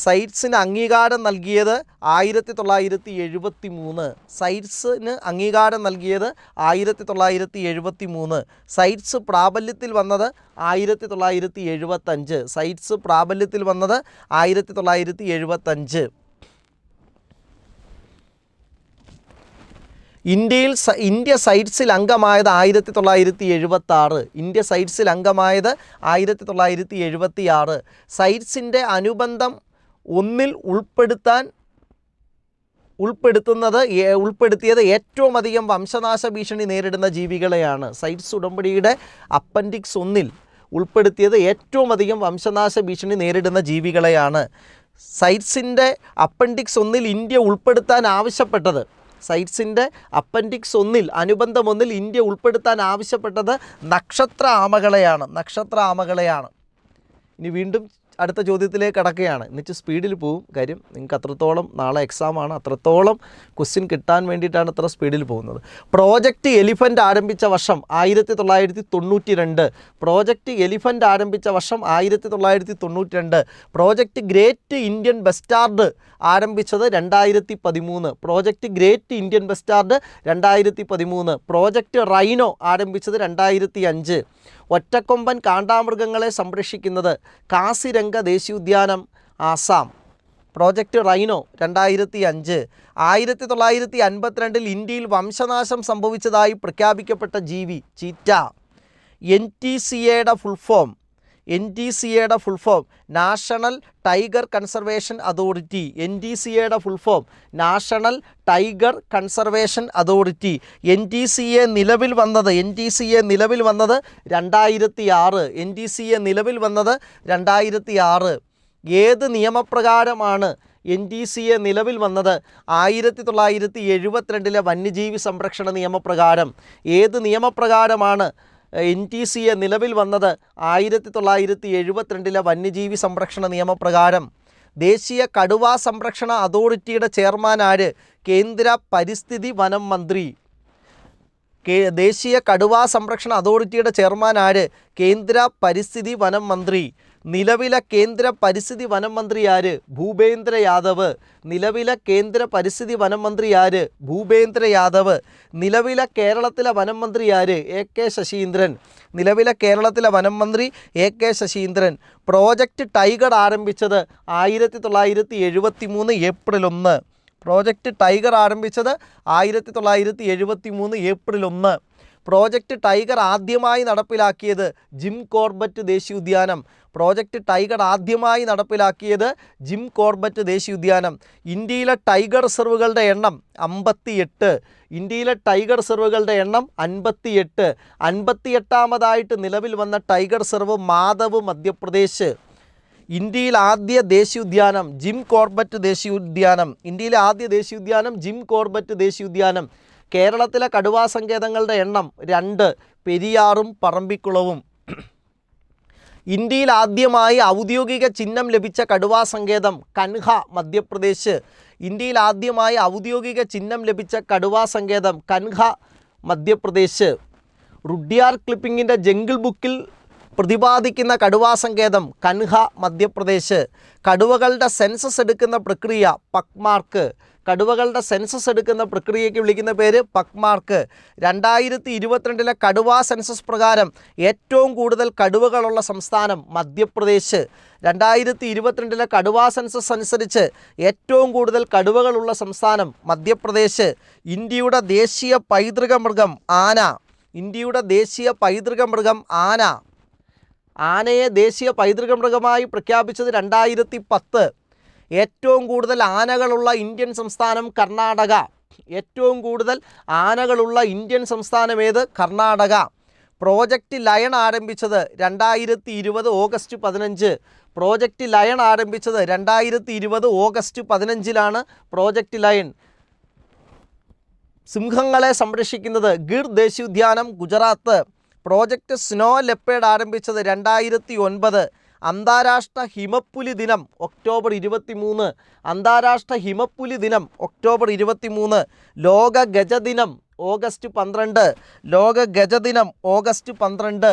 സൈറ്റ്സിന് അംഗീകാരം നൽകിയത് 1973. സൈറ്റ്സിന് അംഗീകാരം നൽകിയത് 1973. സൈറ്റ്സ് പ്രാബല്യത്തിൽ വന്നത് 1975. സൈറ്റ്സ് പ്രാബല്യത്തിൽ വന്നത് 1975. ഇന്ത്യ സൈറ്റ്സിൽ അംഗമായത് 1976. ഇന്ത്യ സൈറ്റ്സിൽ അംഗമായത് 1976. സൈറ്റ്സിൻ്റെ അനുബന്ധം ഒന്നിൽ ഉൾപ്പെടുത്തിയത് ഏറ്റവും അധികം വംശനാശ ഭീഷണി നേരിടുന്ന ജീവികളെയാണ്. സൈറ്റ്സ് ഉടമ്പടിയുടെ അപ്പൻഡിക്സ് 1 ഉൾപ്പെടുത്തിയത് ഏറ്റവും അധികം വംശനാശ ഭീഷണി നേരിടുന്ന ജീവികളെയാണ്. സൈറ്റ്സിൻ്റെ അപ്പൻഡിക്സ് 1 ഇന്ത്യ ഉൾപ്പെടുത്താൻ ആവശ്യപ്പെട്ടത്, സൈറ്റ്സിൻ്റെ അപ്പൻഡിക്സ് 1 അനുബന്ധം 1 ഇന്ത്യ ഉൾപ്പെടുത്താൻ ആവശ്യപ്പെട്ടത് നക്ഷത്ര ആമകളെയാണ്. ഇനി വീണ്ടും അടുത്ത ചോദ്യത്തിലേക്ക് കടക്കുകയാണ്. എന്നിട്ട് സ്പീഡിൽ പോവും. കാര്യം നിങ്ങൾക്ക് അത്രത്തോളം നാളെ എക്സാമാണ്, അത്രത്തോളം ക്വസ്റ്റ്യൻ കിട്ടാൻ വേണ്ടിയിട്ടാണ് അത്ര സ്പീഡിൽ പോകുന്നത്. പ്രോജക്റ്റ് എലിഫൻ്റ് ആരംഭിച്ച വർഷം 1992. പ്രോജക്റ്റ് എലിഫൻ്റ് ആരംഭിച്ച വർഷം 1992. പ്രോജക്റ്റ് ഗ്രേറ്റ് ഇന്ത്യൻ ബസ്റ്റാർഡ് ആരംഭിച്ചത് 2013. Project great Indian bastard 2013. Project rhino ആരംഭിച്ചത് 2005. ഒറ്റക്കൊമ്പൻ കാണ്ടാമൃഗങ്ങളെ സംരക്ഷിക്കുന്നത് കാസിരംഗ ദേശീയോദ്യാനം ആസാം. Project rhino 2005. 1952 ഇന്ത്യയിൽ വംശനാശം സംഭവിച്ചതായി പ്രഖ്യാപിക്കപ്പെട്ട ജീവി ചീറ്റ. NTCAയുടെ full form national tiger conservation authority. NTCAയുടെ full form national tiger conservation authority. NTCA നിലവിൽ വന്നത് 2006. ഏത് നിയമപ്രകാരമാണ് NTCA നിലവിൽ വന്നത്? 1972 വന്യജീവി സംരക്ഷണ നിയമപ്രകാരം. ഏത് നിയമപ്രകാരമാണ് NTCA നിലവിൽ വന്നത്? 1972 വന്യജീവി സംരക്ഷണ നിയമപ്രകാരം. ദേശീയ കടുവാ സംരക്ഷണ അതോറിറ്റിയുടെ ചെയർമാൻ ആര്? കേന്ദ്ര പരിസ്ഥിതി വനം മന്ത്രി. ദേശീയ കടുവാ സംരക്ഷണ അതോറിറ്റിയുടെ ചെയർമാൻ ആര്? കേന്ദ്ര പരിസ്ഥിതി വനം മന്ത്രി. നിലവിലെ കേന്ദ്ര പരിസ്ഥിതി വനം മന്ത്രി ആര്? ഭൂപേന്ദ്ര യാദവ്. നിലവിലെ കേന്ദ്ര പരിസ്ഥിതി വനം മന്ത്രി ആര്? ഭൂപേന്ദ്ര യാദവ്. നിലവിലെ കേരളത്തിലെ വനം മന്ത്രി ആര്? AK ശശീന്ദ്രൻ. നിലവിലെ കേരളത്തിലെ വനം മന്ത്രി AK ശശീന്ദ്രൻ. പ്രോജക്റ്റ് ടൈഗർ ആരംഭിച്ചത് 1973 ഏപ്രിൽ 1. പ്രോജക്റ്റ് ടൈഗർ ആരംഭിച്ചത് 1973 ഏപ്രിൽ 1. പ്രോജക്റ്റ് ടൈഗർ ആദ്യമായി നടപ്പിലാക്കിയത് ജിം കോർബറ്റ് ദേശീയോദ്യാനം. പ്രോജക്റ്റ് ടൈഗർ ആദ്യമായി നടപ്പിലാക്കിയത് ജിം കോർബറ്റ് ദേശീയോദ്യാനം. ഇന്ത്യയിലെ ടൈഗർ റിസർവുകളുടെ എണ്ണം 58. ഇന്ത്യയിലെ ടൈഗർ റിസർവുകളുടെ എണ്ണം 58. 58ാമതായിട്ട് നിലവിൽ വന്ന ടൈഗർ റിസർവ് മാധവ്, മധ്യപ്രദേശ്. ഇന്ത്യയിൽ ആദ്യ ദേശീയോദ്യാനം ജിം കോർബറ്റ് ദേശീയോദ്യാനം. ഇന്ത്യയിലെ ആദ്യ ദേശീയോദ്യാനം ജിം കോർബറ്റ് ദേശീയോദ്യാനം. കേരളത്തിലെ കടുവാ സങ്കേതങ്ങളുടെ എണ്ണം 2, പെരിയാറും പറമ്പിക്കുളവും. ഇന്ത്യയിൽ ആദ്യമായി ഔദ്യോഗിക ചിഹ്നം ലഭിച്ച കടുവാ സങ്കേതം കൻഹ, മധ്യപ്രദേശ്. ഇന്ത്യയിൽ ആദ്യമായി ഔദ്യോഗിക ചിഹ്നം ലഭിച്ച കടുവാ സങ്കേതം കൻഹ, മധ്യപ്രദേശ്. റുഡ്യാർ ക്ലിപ്പിങ്ങിൻ്റെ ജംഗിൾ ബുക്കിൽ പ്രതിപാദിക്കുന്ന കടുവാ സങ്കേതം കൻഹ, മധ്യപ്രദേശ്. കടുവകളുടെ സെൻസസ് എടുക്കുന്ന പ്രക്രിയ പക്മാർക്ക്. കടുവകളുടെ സെൻസസ് എടുക്കുന്ന പ്രക്രിയയ്ക്ക് വിളിക്കുന്ന പേര് പക്മാർക്ക്. 2022 കടുവാ സെൻസസ് പ്രകാരം ഏറ്റവും കൂടുതൽ കടുവകളുള്ള സംസ്ഥാനം മധ്യപ്രദേശ്. 2022 കടുവാ സെൻസസ് അനുസരിച്ച് ഏറ്റവും കൂടുതൽ കടുവകളുള്ള സംസ്ഥാനം മധ്യപ്രദേശ്. ഇന്ത്യയുടെ ദേശീയ പൈതൃക മൃഗം ആന. ഇന്ത്യയുടെ ദേശീയ പൈതൃക മൃഗം ആന. ആനയെ ദേശീയ പൈതൃക മൃഗമായി പ്രഖ്യാപിച്ചത് 2010. ഏറ്റവും കൂടുതൽ ആനകളുള്ള ഇന്ത്യൻ സംസ്ഥാനം കർണാടക. ഏറ്റവും കൂടുതൽ ആനകളുള്ള ഇന്ത്യൻ സംസ്ഥാനം ഏത്? കർണാടക. പ്രോജക്റ്റ് ലയൺ ആരംഭിച്ചത് 2020 ഓഗസ്റ്റ് 15. പ്രോജക്റ്റ് ലയൺ ആരംഭിച്ചത് 2020 ഓഗസ്റ്റ് 15 പ്രോജക്റ്റ് ലയൺ. സിംഹങ്ങളെ സംരക്ഷിക്കുന്നത് ഗിർ ദേശീയോദ്യാനം, ഗുജറാത്ത്. പ്രോജക്റ്റ് സ്നോ ലെപ്പേഡ് ആരംഭിച്ചത് 2009. അന്താരാഷ്ട്ര ഹിമപ്പുലി ദിനം ഒക്ടോബർ 23. അന്താരാഷ്ട്ര ഹിമപ്പുലി ദിനം ഒക്ടോബർ 23. ലോക ഗജദിനം ഓഗസ്റ്റ് 12. ലോക ഗജദിനം ഓഗസ്റ്റ് 12.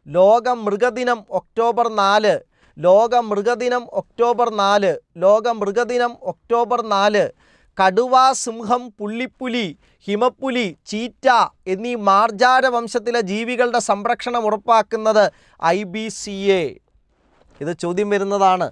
ലോക മൃഗദിനം ഒക്ടോബർ 4. ലോക മൃഗദിനം ഒക്ടോബർ 4. ലോക മൃഗദിനം ഒക്ടോബർ 4. കടുവ, സിംഹം, പുള്ളിപ്പുലി, ഹിമപ്പുലി, ചീറ്റ എന്നീ മാർജാര വംശത്തിലെ ജീവികളുടെ സംരക്ഷണം ഉറപ്പാക്കുന്നത് IBCA. ഇത് ചോദ്യം വരുന്നതാണ്.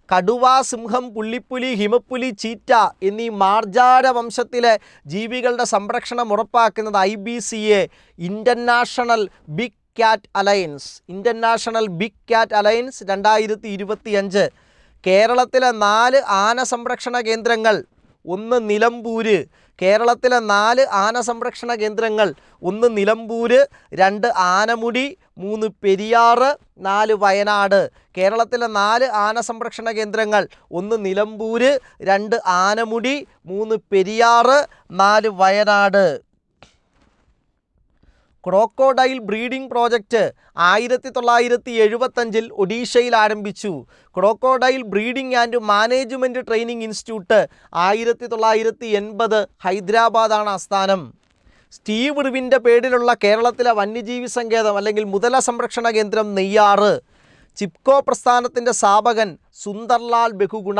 കടുവ, സിംഹം, പുള്ളിപ്പുലി, ഹിമപ്പുലി, ചീറ്റ എന്നീ മാർജാര വംശത്തിലെ ജീവികളുടെ സംരക്ഷണം ഉറപ്പാക്കുന്നത് IBCA, international big cat alliance. International big cat alliance 2025. കേരളത്തിലെ 4 ആന സംരക്ഷണ കേന്ദ്രങ്ങൾ. 1 നിലമ്പൂര്. കേരളത്തിലെ 4 ആന സംരക്ഷണ കേന്ദ്രങ്ങൾ. 1 നിലമ്പൂര്, 2 ആനമുടി, 3 പെരിയാറ്, 4 വയനാട്. കേരളത്തിലെ 4 ആന സംരക്ഷണ കേന്ദ്രങ്ങൾ. 1 Nilambur, 2 Anamudi, 3 Periyar, 4 Wayanad. Crocodile breeding project 1975 ഒഡീഷയിൽ ആരംഭിച്ചു. Crocodile breeding and management training institute 1980 ഹൈദരാബാദാണ് ആസ്ഥാനം. സ്റ്റീവ് ഇർവിൻ്റെ പേരിലുള്ള കേരളത്തിലെ വന്യജീവി സങ്കേതം അല്ലെങ്കിൽ മുതല സംരക്ഷണ കേന്ദ്രം നെയ്യാറ്. ചിപ്കോ പ്രസ്ഥാനത്തിൻ്റെ സ്ഥാപകൻ സുന്ദർലാൽ ബഹുഗുണ.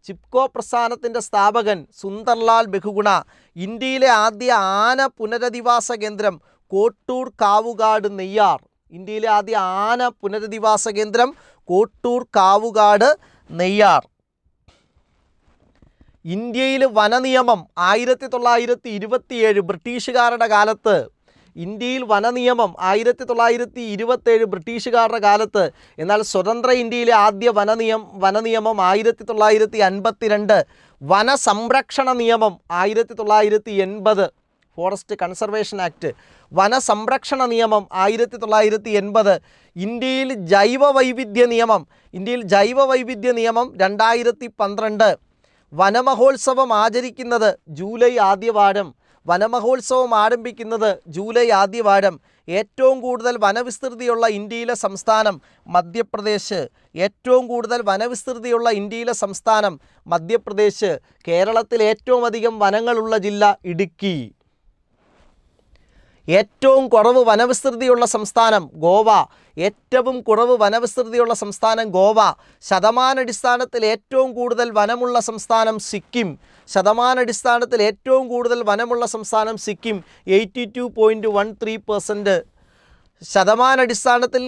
ചിപ്കോ പ്രസ്ഥാനത്തിൻ്റെ സ്ഥാപകൻ സുന്ദർലാൽ ബഹുഗുണ. ഇന്ത്യയിലെ ആദ്യ ആന പുനരധിവാസ കേന്ദ്രം കോട്ടൂർ കാവുകാട് നെയ്യാർ. ഇന്ത്യയിലെ ആദ്യ ആന പുനരധിവാസ കേന്ദ്രം കോട്ടൂർ കാവുകാട് നെയ്യാർ. ഇന്ത്യയിൽ വനനിയമം 1927 ബ്രിട്ടീഷുകാരുടെ കാലത്ത്. ഇന്ത്യയിൽ വനനിയമം 1927 ബ്രിട്ടീഷുകാരുടെ കാലത്ത്. എന്നാൽ സ്വതന്ത്ര ഇന്ത്യയിലെ ആദ്യ വനനിയമം 1952. വനസംരക്ഷണ നിയമം 1980 ഫോറസ്റ്റ് കൺസർവേഷൻ ആക്ട്. വനസംരക്ഷണ നിയമം 1980. ഇന്ത്യയിൽ ജൈവവൈവിധ്യ നിയമം 2012. വനമഹോത്സവം ആചരിക്കുന്നത് ജൂലൈ ആദ്യവാരം. വനമഹോത്സവം ആരംഭിക്കുന്നത് ജൂലൈ ആദ്യവാരം. ഏറ്റവും കൂടുതൽ വനവിസ്തൃതിയുള്ള ഇന്ത്യയിലെ സംസ്ഥാനം മധ്യപ്രദേശ്. ഏറ്റവും കൂടുതൽ വനവിസ്തൃതിയുള്ള ഇന്ത്യയിലെ സംസ്ഥാനം മധ്യപ്രദേശ്. കേരളത്തിൽ ഏറ്റവും അധികം വനങ്ങളുള്ള ജില്ല ഇടുക്കി. ഏറ്റവും കുറവ് വനവിസ്തൃതിയുള്ള സംസ്ഥാനം ഗോവ. ഏറ്റവും കുറവ് വനവിസ്തൃതിയുള്ള സംസ്ഥാനം ഗോവ. ശതമാനടിസ്ഥാനത്തിൽ ഏറ്റവും കൂടുതൽ വനമുള്ള സംസ്ഥാനം സിക്കിം. ശതമാനടിസ്ഥാനത്തിൽ ഏറ്റവും കൂടുതൽ വനമുള്ള സംസ്ഥാനം സിക്കിം 82.13%. ശതമാനടിസ്ഥാനത്തിൽ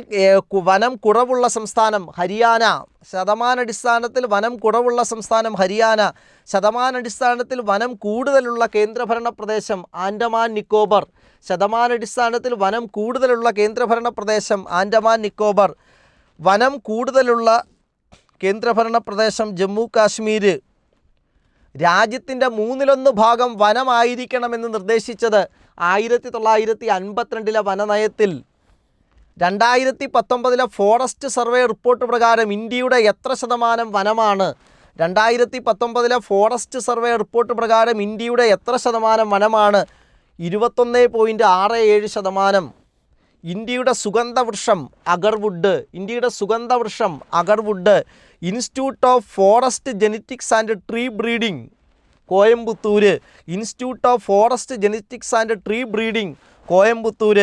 വനം കുറവുള്ള സംസ്ഥാനം ഹരിയാന. ശതമാനടിസ്ഥാനത്തിൽ വനം കുറവുള്ള സംസ്ഥാനം ഹരിയാന. ശതമാനടിസ്ഥാനത്തിൽ വനം കൂടുതലുള്ള കേന്ദ്രഭരണ പ്രദേശം ആൻഡമാൻ നിക്കോബർ. ശതമാനടിസ്ഥാനത്തിൽ വനം കൂടുതലുള്ള കേന്ദ്രഭരണ പ്രദേശം ആൻഡമാൻ നിക്കോബർ. വനം കൂടുതലുള്ള കേന്ദ്രഭരണ പ്രദേശം ജമ്മു കാശ്മീർ. രാജ്യത്തിൻ്റെ 1/3 ഭാഗം വനമായിരിക്കണമെന്ന് നിർദ്ദേശിച്ചത് 1952 വനനയത്തിൽ. 2019 ഫോറസ്റ്റ് സർവേ റിപ്പോർട്ട് പ്രകാരം ഇന്ത്യയുടെ എത്ര ശതമാനം വനമാണ്? 2019 ഫോറസ്റ്റ് സർവേ റിപ്പോർട്ട് പ്രകാരം ഇന്ത്യയുടെ എത്ര ശതമാനം വനമാണ്? 21.67%. ഇന്ത്യയുടെ സുഗന്ധവൃക്ഷം അഗർവുഡ്. ഇന്ത്യയുടെ സുഗന്ധവൃക്ഷം agarwood. Institute of forest genetics and tree breeding Coimbatore. Institute of forest genetics and tree breeding Coimbatore.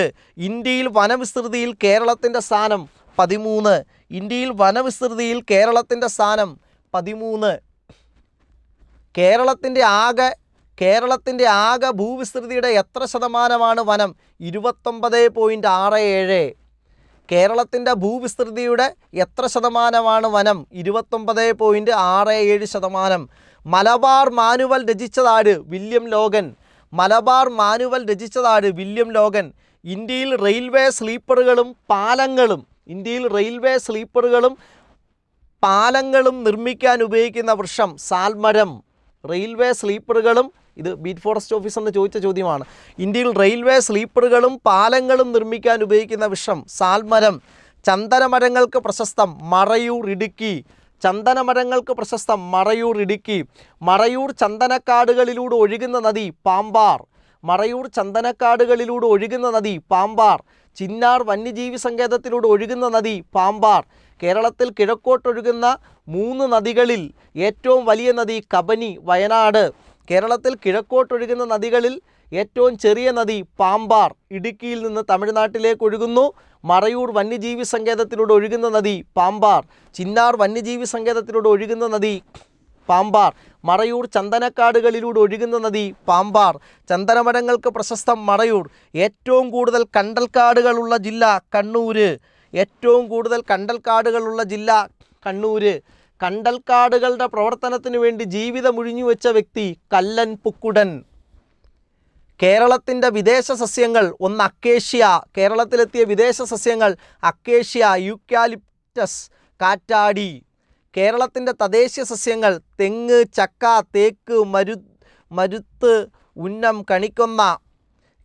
ഇന്ത്യയിൽ വനവിസ്തൃതിയിൽ കേരളത്തിൻ്റെ സ്ഥാനം 13. ഇന്ത്യയിൽ വനവിസ്തൃതിയിൽ കേരളത്തിൻ്റെ സ്ഥാനം 13. കേരളത്തിൻ്റെ ആകെ ഭൂവിസ്തൃതിയുടെ എത്ര ശതമാനമാണ് വനം? 29.67. കേരളത്തിൻ്റെ ഭൂവിസ്തൃതിയുടെ എത്ര ശതമാനമാണ് വനം? 29.67%. മലബാർ മാനുവൽ രചിച്ചതാര്? William Logan. മലബാർ മാനുവൽ രചിച്ചതാര്? William Logan. ഇന്ത്യയിൽ റെയിൽവേ സ്ലീപ്പറുകളും പാലങ്ങളും നിർമ്മിക്കാൻ ഉപയോഗിക്കുന്ന വൃക്ഷം സാൽമരം. റെയിൽവേ സ്ലീപ്പറുകളും, ഇത് ബീറ്റ് ഫോറസ്റ്റ് ഓഫീസറിന് ചോദിച്ച ചോദ്യമാണ്. ഇന്ത്യയിൽ റെയിൽവേ സ്ലീപ്പറുകളും പാലങ്ങളും നിർമ്മിക്കാൻ ഉപയോഗിക്കുന്ന വൃക്ഷം സാൽമരം. ചന്ദനമരങ്ങൾക്ക് പ്രശസ്തം മറയൂർ, ഇടുക്കി. ചന്ദനമരങ്ങൾക്ക് പ്രശസ്തം മറയൂർ, ഇടുക്കി. മറയൂർ ചന്ദനക്കാടുകളിലൂടെ ഒഴുകുന്ന നദി പാമ്പാർ. മറയൂർ ചന്ദനക്കാടുകളിലൂടെ ഒഴുകുന്ന നദി പാമ്പാർ. ചിന്നാർ വന്യജീവി സങ്കേതത്തിലൂടെ ഒഴുകുന്ന നദി പാമ്പാർ. കേരളത്തിൽ കിഴക്കോട്ടൊഴുകുന്ന 3 നദികളിൽ ഏറ്റവും വലിയ നദി കബനി, വയനാട്. കേരളത്തിൽ കിഴക്കോട്ടൊഴുകുന്ന നദികളിൽ ഏറ്റവും ചെറിയ നദി പാമ്പാർ, ഇടുക്കിയിൽ നിന്ന് തമിഴ്നാട്ടിലേക്ക് ഒഴുകുന്നു. മറയൂർ വന്യജീവി സങ്കേതത്തിലൂടെ ഒഴുകുന്ന നദി പാമ്പാർ. ചിന്നാർ വന്യജീവി സങ്കേതത്തിലൂടെ ഒഴുകുന്ന നദി പാമ്പാർ. മറയൂർ ചന്ദനക്കാടുകളിലൂടെ ഒഴുകുന്ന നദി പാമ്പാർ. ചന്ദനമരങ്ങൾക്ക് പ്രശസ്തം മറയൂർ. ഏറ്റവും കൂടുതൽ കണ്ടൽക്കാടുകളുള്ള ജില്ല കണ്ണൂർ. ഏറ്റവും കൂടുതൽ കണ്ടൽക്കാടുകളുള്ള ജില്ല കണ്ണൂർ. കണ്ടൽക്കാടുകളുടെ പ്രവർത്തനത്തിന് വേണ്ടി ജീവിതം ഒഴിഞ്ഞുവെച്ച വ്യക്തി കല്ലൻ പുക്കുടൻ. കേരളത്തിൻ്റെ വിദേശ സസ്യങ്ങൾ: 1 അക്കേഷ്യ. കേരളത്തിലെത്തിയ വിദേശ സസ്യങ്ങൾ അക്കേഷ്യ, യൂക്കാലിപ്റ്റസ്, കാറ്റാടി. കേരളത്തിൻ്റെ തദ്ദേശീയ സസ്യങ്ങൾ: തെങ്ങ്, ചക്ക, തേക്ക്, മരുത്ത്, ഉന്നം, കണിക്കൊന്ന.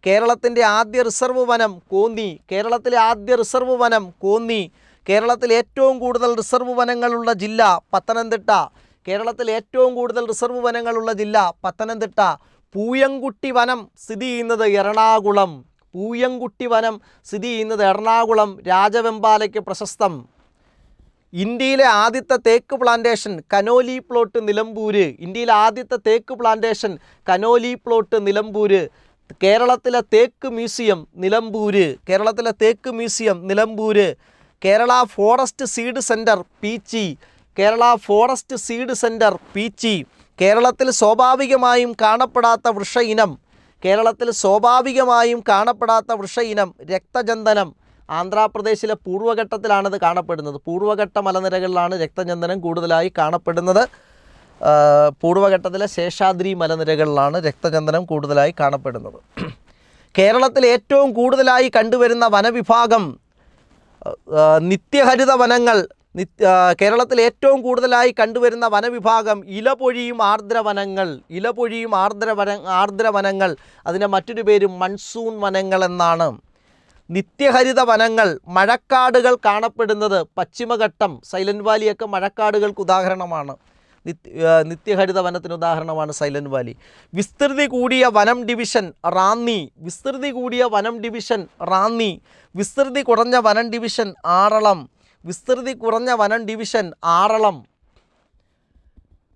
കേരളത്തിൻ്റെ ആദ്യ റിസർവ് വനം കോന്നി. കേരളത്തിലെ ആദ്യ റിസർവ് വനം കോന്നി. കേരളത്തിൽ ഏറ്റവും കൂടുതൽ റിസർവ് വനങ്ങളുള്ള ജില്ല പത്തനംതിട്ട. കേരളത്തിൽ ഏറ്റവും കൂടുതൽ റിസർവ് വനങ്ങളുള്ള ജില്ല പത്തനംതിട്ട. പൂയംകുട്ടി വനം സ്ഥിതി ചെയ്യുന്നത് എറണാകുളം. പൂയംകുട്ടി വനം സ്ഥിതി ചെയ്യുന്നത് എറണാകുളം. രാജവെമ്പാലയ്ക്ക് പ്രശസ്തം. ഇന്ത്യയിലെ ആദ്യത്തെ തേക്ക് പ്ലാന്റേഷൻ കനോലി പ്ലോട്ട്, നിലമ്പൂർ. ഇന്ത്യയിലെ ആദ്യത്തെ തേക്ക് പ്ലാന്റേഷൻ കനോലി പ്ലോട്ട്, നിലമ്പൂർ. കേരളത്തിലെ തേക്ക് മ്യൂസിയം നിലമ്പൂർ. കേരളത്തിലെ തേക്ക് museum Nilambur. Kerala forest seed centre Peechi. Kerala forest seed centre Peechi. കേരളത്തിൽ സ്വാഭാവികമായും കാണപ്പെടാത്ത വൃക്ഷ ഇനം. കേരളത്തിൽ സ്വാഭാവികമായും കാണപ്പെടാത്ത വൃക്ഷ ഇനം രക്തചന്ദനം. ആന്ധ്രാപ്രദേശിലെ പൂർവ്വഘട്ടത്തിലാണിത് കാണപ്പെടുന്നത്. പൂർവ്വഘട്ട മലനിരകളിലാണ് രക്തചന്ദനം കൂടുതലായി കാണപ്പെടുന്നത്. പൂർവ്വഘട്ടത്തിലെ ശേഷാദ്രി മലനിരകളിലാണ് രക്തചന്ദനം കൂടുതലായി കാണപ്പെടുന്നത്. കേരളത്തിൽ ഏറ്റവും കൂടുതലായി കണ്ടുവരുന്ന വനവിഭാഗം നിത്യഹരിത വനങ്ങൾ. കേരളത്തിൽ ഏറ്റവും കൂടുതലായി കണ്ടുവരുന്ന വനവിഭാഗം ഇലപൊഴിയും ആർദ്രവനങ്ങൾ. ഇലപൊഴിയും ആർദ്രവനങ്ങൾ. അതിൻ്റെ മറ്റൊരു പേര് മൺസൂൺ വനങ്ങൾ എന്നാണ്. നിത്യഹരിത വനങ്ങൾ. മഴക്കാടുകൾ കാണപ്പെടുന്നത് പശ്ചിമഘട്ടം, സൈലൻറ്റ് വാലിയൊക്കെ മഴക്കാടുകൾക്ക് ഉദാഹരണമാണ്. നിത്യഹരിത വനത്തിന് ഉദാഹരണമാണ് സൈലൻറ്റ് വാലി. വിസ്തൃതി കൂടിയ വനം ഡിവിഷൻ റാന്നി. വിസ്തൃതി കൂടിയ വനം ഡിവിഷൻ റാന്നി. വിസ്തൃതി കുറഞ്ഞ വനം ഡിവിഷൻ ആറളം. വിസ്തൃതി കുറഞ്ഞ വനം ഡിവിഷൻ ആറളം.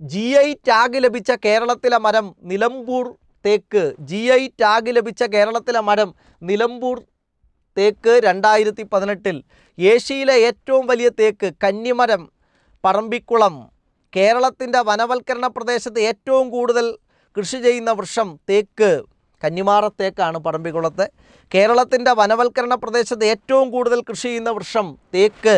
GI ടാഗ് ലഭിച്ച കേരളത്തിലെ മരം നിലമ്പൂർ തേക്ക്. GI ടാഗ് ലഭിച്ച കേരളത്തിലെ മരം നിലമ്പൂർ തേക്ക് 2018. ഏഷ്യയിലെ ഏറ്റവും വലിയ തേക്ക് കന്നിമരം, പറമ്പിക്കുളം. കേരളത്തിൻ്റെ വനവൽക്കരണ പ്രദേശത്ത് ഏറ്റവും കൂടുതൽ കൃഷി ചെയ്യുന്ന വൃക്ഷം തേക്ക്. കന്നിമാറ തേക്കാണ് പറമ്പിക്കുളത്തെ. കേരളത്തിൻ്റെ വനവൽക്കരണ പ്രദേശത്ത് ഏറ്റവും കൂടുതൽ കൃഷി ചെയ്യുന്ന വൃക്ഷം തേക്ക്.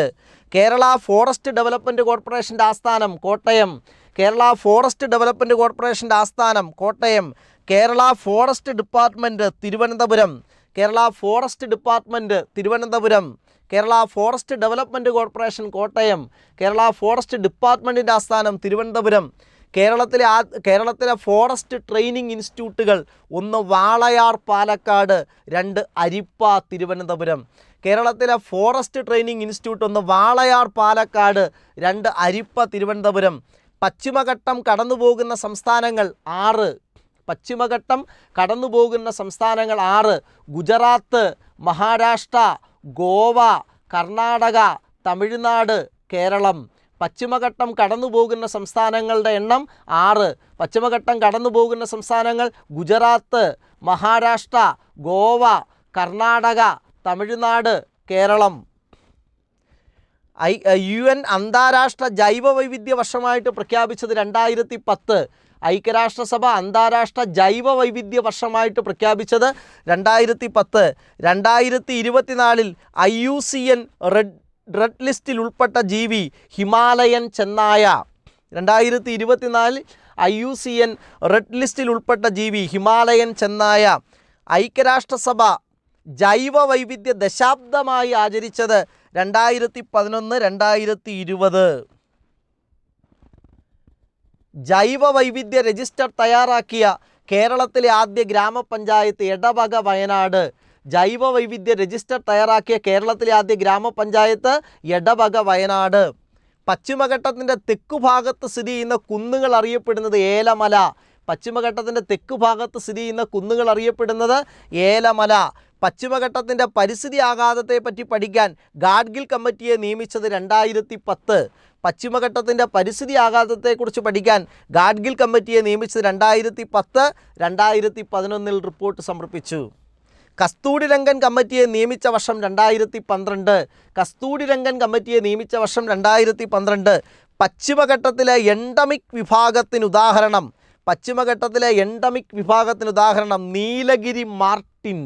കേരള ഫോറസ്റ്റ് ഡെവലപ്മെൻറ്റ് കോർപ്പറേഷൻ്റെ ആസ്ഥാനം കോട്ടയം. കേരള ഫോറസ്റ്റ് ഡെവലപ്മെൻറ്റ് കോർപ്പറേഷൻ്റെ ആസ്ഥാനം Kottayam. Kerala forest department Thiruvananthapuram. Kerala forest department Thiruvananthapuram. Kerala forest development corporation Kottayam. Kerala forest ഡിപ്പാർട്ട്മെൻറ്റിൻ്റെ ആസ്ഥാനം തിരുവനന്തപുരം. കേരളത്തിലെ ഫോറസ്റ്റ് ട്രെയിനിങ് ഇൻസ്റ്റിറ്റ്യൂട്ടുകൾ: 1 വാളയാർ പാലക്കാട്, 2 അരിപ്പ തിരുവനന്തപുരം. കേരളത്തിലെ forest training institute 1 Walayar Palakkad, 2 അരിപ്പ തിരുവനന്തപുരം. പശ്ചിമഘട്ടം കടന്നുപോകുന്ന സംസ്ഥാനങ്ങൾ 6. പശ്ചിമഘട്ടം കടന്നുപോകുന്ന സംസ്ഥാനങ്ങൾ 6: ഗുജറാത്ത്, മഹാരാഷ്ട്ര, ഗോവ, കർണാടക, തമിഴ്നാട്, കേരളം. പശ്ചിമഘട്ടം കടന്നുപോകുന്ന സംസ്ഥാനങ്ങളുടെ എണ്ണം 6. പശ്ചിമഘട്ടം കടന്നുപോകുന്ന സംസ്ഥാനങ്ങൾ ഗുജറാത്ത്, മഹാരാഷ്ട്ര, ഗോവ, കർണാടക, തമിഴ്നാട്, കേരളം. UN അന്താരാഷ്ട്ര ജൈവ വൈവിധ്യ വർഷമായിട്ട് പ്രഖ്യാപിച്ചത് 2010. ഐക്യരാഷ്ട്രസഭ അന്താരാഷ്ട്ര ജൈവ വൈവിധ്യ വർഷമായിട്ട് പ്രഖ്യാപിച്ചത് 2010. 2024 IUCN റെഡ് ലിസ്റ്റിൽ ഉൾപ്പെട്ട ജീവി ഹിമാലയൻ ചെന്നായ. 2024 IUCN റെഡ് ലിസ്റ്റിൽ ഉൾപ്പെട്ട ജീവി ഹിമാലയൻ ചെന്നായ. ഐക്യരാഷ്ട്രസഭ ജൈവ വൈവിധ്യ ദശാബ്ദമായി ആചരിച്ചത് 2011, 2020. ജൈവ വൈവിധ്യ രജിസ്റ്റർ തയ്യാറാക്കിയ കേരളത്തിലെ ആദ്യ ഗ്രാമപഞ്ചായത്ത് എടവക വയനാട്. ജൈവ വൈവിധ്യ രജിസ്റ്റർ തയ്യാറാക്കിയ കേരളത്തിലെ ആദ്യ ഗ്രാമപഞ്ചായത്ത് എടവക വയനാട്. പശ്ചിമഘട്ടത്തിൻ്റെ തെക്കുഭാഗത്ത് സ്ഥിതി ചെയ്യുന്ന കുന്നുകൾ അറിയപ്പെടുന്നത് ഏലമല. പശ്ചിമഘട്ടത്തിൻ്റെ തെക്കുഭാഗത്ത് സ്ഥിതി ചെയ്യുന്ന കുന്നുകൾ അറിയപ്പെടുന്നത് ഏലമല. പശ്ചിമഘട്ടത്തിൻ്റെ പരിസ്ഥിതി ആഘാതത്തെ പറ്റി പഠിക്കാൻ ഗാഡ്ഗിൽ കമ്മിറ്റിയെ നിയമിച്ചത് 2010. പശ്ചിമഘട്ടത്തിൻ്റെ പരിസ്ഥിതി ആഘാതത്തെക്കുറിച്ച് പഠിക്കാൻ ഗാഡ്ഗിൽ കമ്മിറ്റിയെ നിയമിച്ചത് 2010. 2011 റിപ്പോർട്ട് സമർപ്പിച്ചു. കസ്തൂരിരംഗൻ കമ്മിറ്റിയെ നിയമിച്ച വർഷം 2012. കസ്തൂരിരംഗൻ കമ്മിറ്റിയെ നിയമിച്ച വർഷം 2012. പശ്ചിമഘട്ടത്തിലെ എൻഡമിക് വിഭാഗത്തിന് ഉദാഹരണം. പശ്ചിമഘട്ടത്തിലെ എൻഡമിക് വിഭാഗത്തിന് ഉദാഹരണം നീലഗിരി മാർട്ടിൻ.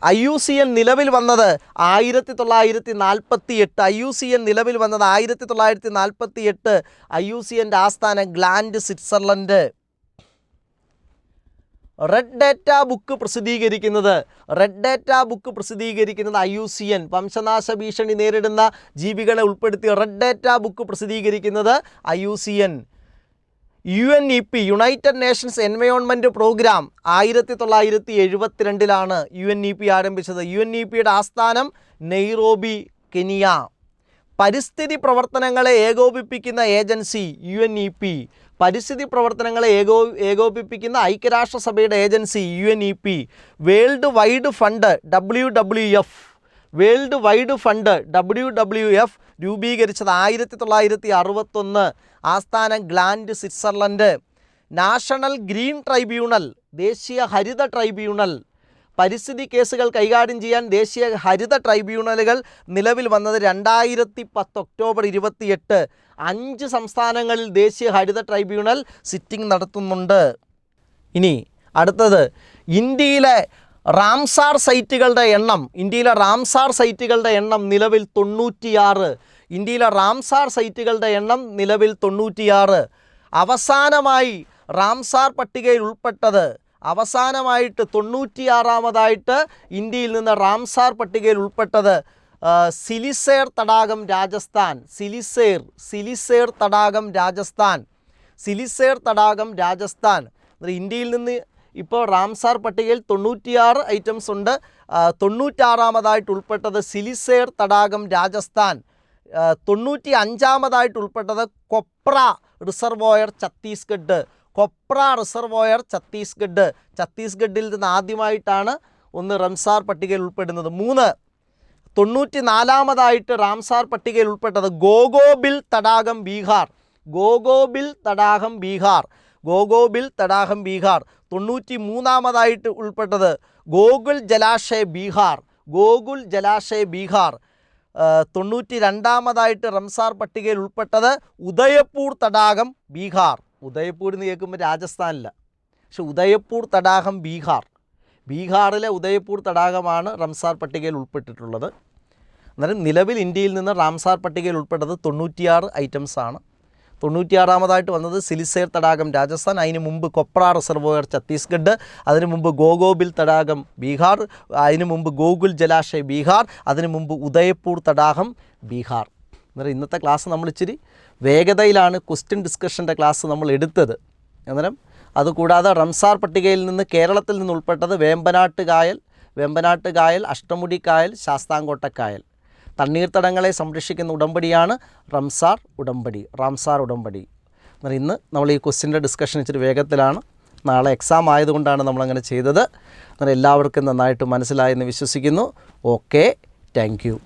IUCN നിലവിൽ വന്നത് 1948. IUCN നിലവിൽ വന്നത് 1948. IUCNൻ്റെ ആസ്ഥാനം Gland, Switzerland. Red data book പ്രസിദ്ധീകരിക്കുന്നത് IUCN. വംശനാശ ഭീഷണി നേരിടുന്ന ജീവികളെ ഉൾപ്പെടുത്തി റെഡ് ഡേറ്റ ബുക്ക് പ്രസിദ്ധീകരിക്കുന്നത് IUCN. UNEP United Nations environment programme 1972 UNEP ആരംഭിച്ചത്. UNEPയുടെ ആസ്ഥാനം നെയ്റോബി, കെനിയ. പരിസ്ഥിതി പ്രവർത്തനങ്ങളെ ഏകോപിപ്പിക്കുന്ന ഏജൻസി UNEP. പരിസ്ഥിതി പ്രവർത്തനങ്ങളെ ഏകോപിപ്പിക്കുന്ന ഐക്യരാഷ്ട്രസഭയുടെ agency UNEP. World wide fund WWF രൂപീകരിച്ചത് 1961. ആസ്ഥാനം Gland, Switzerland. National green tribunal, ദേശീയ ഹരിത ട്രൈബ്യൂണൽ. പരിസ്ഥിതി കേസുകൾ കൈകാര്യം ചെയ്യാൻ ദേശീയ ഹരിത ട്രൈബ്യൂണലുകൾ നിലവിൽ വന്നത് 2010 ഒക്ടോബർ 28. 5 സംസ്ഥാനങ്ങളിൽ ദേശീയ ഹരിത ട്രൈബ്യൂണൽ സിറ്റിംഗ് നടത്തുന്നുണ്ട്. ഇനി അടുത്തത് ഇന്ത്യയിലെ റാംസാർ സൈറ്റുകളുടെ എണ്ണം. നിലവിൽ 96. ഇന്ത്യയിലെ റാംസാർ സൈറ്റുകളുടെ എണ്ണം നിലവിൽ 96. അവസാനമായി റാംസാർ പട്ടികയിൽ ഉൾപ്പെട്ടത്, അവസാനമായിട്ട് 96ാമതായിട്ട് ഇന്ത്യയിൽ നിന്ന് റാംസാർ പട്ടികയിൽ ഉൾപ്പെട്ടത് സിലിസേർ തടാകം, രാജസ്ഥാൻ. സിലിസേർ തടാകം രാജസ്ഥാൻ. ഇന്ത്യയിൽ നിന്ന് ഇപ്പോൾ റാംസാർ പട്ടികയിൽ 96 ഐറ്റംസ് ഉണ്ട്. 96ാമതായിട്ട് ഉൾപ്പെട്ടത് സിലിസേർ തടാകം, രാജസ്ഥാൻ. 95ാമതായിട്ട് ഉൾപ്പെട്ടത് കൊപ്ര റിസർവോയർ, ഛത്തീസ്ഗഡ്. ഛത്തീസ്ഗഡിൽ നിന്ന് ആദ്യമായിട്ടാണ് ഒന്ന് റാംസാർ പട്ടികയിൽ ഉൾപ്പെടുന്നത്. 94ാമതായിട്ട് റാംസാർ പട്ടികയിൽ ഉൾപ്പെട്ടത് ഗോഗോബിൽ തടാകം, ബീഹാർ. 93ാമതായിട്ട് ഉൾപ്പെട്ടത് ഗോകുൽ ജലാശയ, ബീഹാർ. 92ാമതായിട്ട് റാംസാർ പട്ടികയിൽ ഉൾപ്പെട്ടത് ഉദയപൂർ തടാകം, ബീഹാർ. ഉദയപൂർ എന്ന് കേൾക്കുമ്പോൾ രാജസ്ഥാനില്ല, പക്ഷെ ഉദയപൂർ തടാകം ബീഹാറിലെ ഉദയപൂർ തടാകമാണ് റാംസാർ പട്ടികയിൽ ഉൾപ്പെട്ടിട്ടുള്ളത്. അന്നേരം നിലവിൽ ഇന്ത്യയിൽ നിന്ന് റാംസാർ പട്ടികയിൽ ഉൾപ്പെട്ടത് 96 ഐറ്റംസാണ്. 96ാമതായിട്ട് വന്നത് സിലിസേർ തടാകം, രാജസ്ഥാൻ. അതിന് മുമ്പ് കൊപ്ര റിസർവോയർ, ഛത്തീസ്ഗഡ്. അതിന് മുമ്പ് ഗോഗോബിൽ തടാകം, ബീഹാർ. അതിന് മുമ്പ് ഗോകുൽ ജലാശയ, ബീഹാർ. അതിന് മുമ്പ് ഉദയപൂർ തടാകം, ബീഹാർ. അന്നേരം ഇന്നത്തെ ക്ലാസ് നമ്മൾ ഇച്ചിരി വേഗതയിലാണ് ക്വസ്റ്റ്യൻ ഡിസ്കഷൻ്റെ ക്ലാസ് നമ്മൾ എടുത്തത്. അന്നേരം അതുകൂടാതെ റാംസാർ പട്ടികയിൽ നിന്ന് കേരളത്തിൽ നിന്ന് ഉൾപ്പെട്ടത് വേമ്പനാട്ട് കായൽ, അഷ്ടമുടിക്കായൽ, ശാസ്താംകോട്ടക്കായൽ. തണ്ണീർത്തടങ്ങളെ സംരക്ഷിക്കുന്ന ഉടമ്പടിയാണ് റാംസാർ ഉടമ്പടി. എന്നാൽ ഇന്ന് നമ്മൾ ഈ ക്വസ്റ്റ്യൻ്റെ ഡിസ്കഷൻ ഇച്ചിരി വേഗത്തിലാണ്. നാളെ എക്സാം ആയതുകൊണ്ടാണ് നമ്മളങ്ങനെ ചെയ്തത്. എന്നാൽ എല്ലാവർക്കും നന്നായിട്ട് മനസ്സിലായെന്ന് വിശ്വസിക്കുന്നു. Okay, thank you.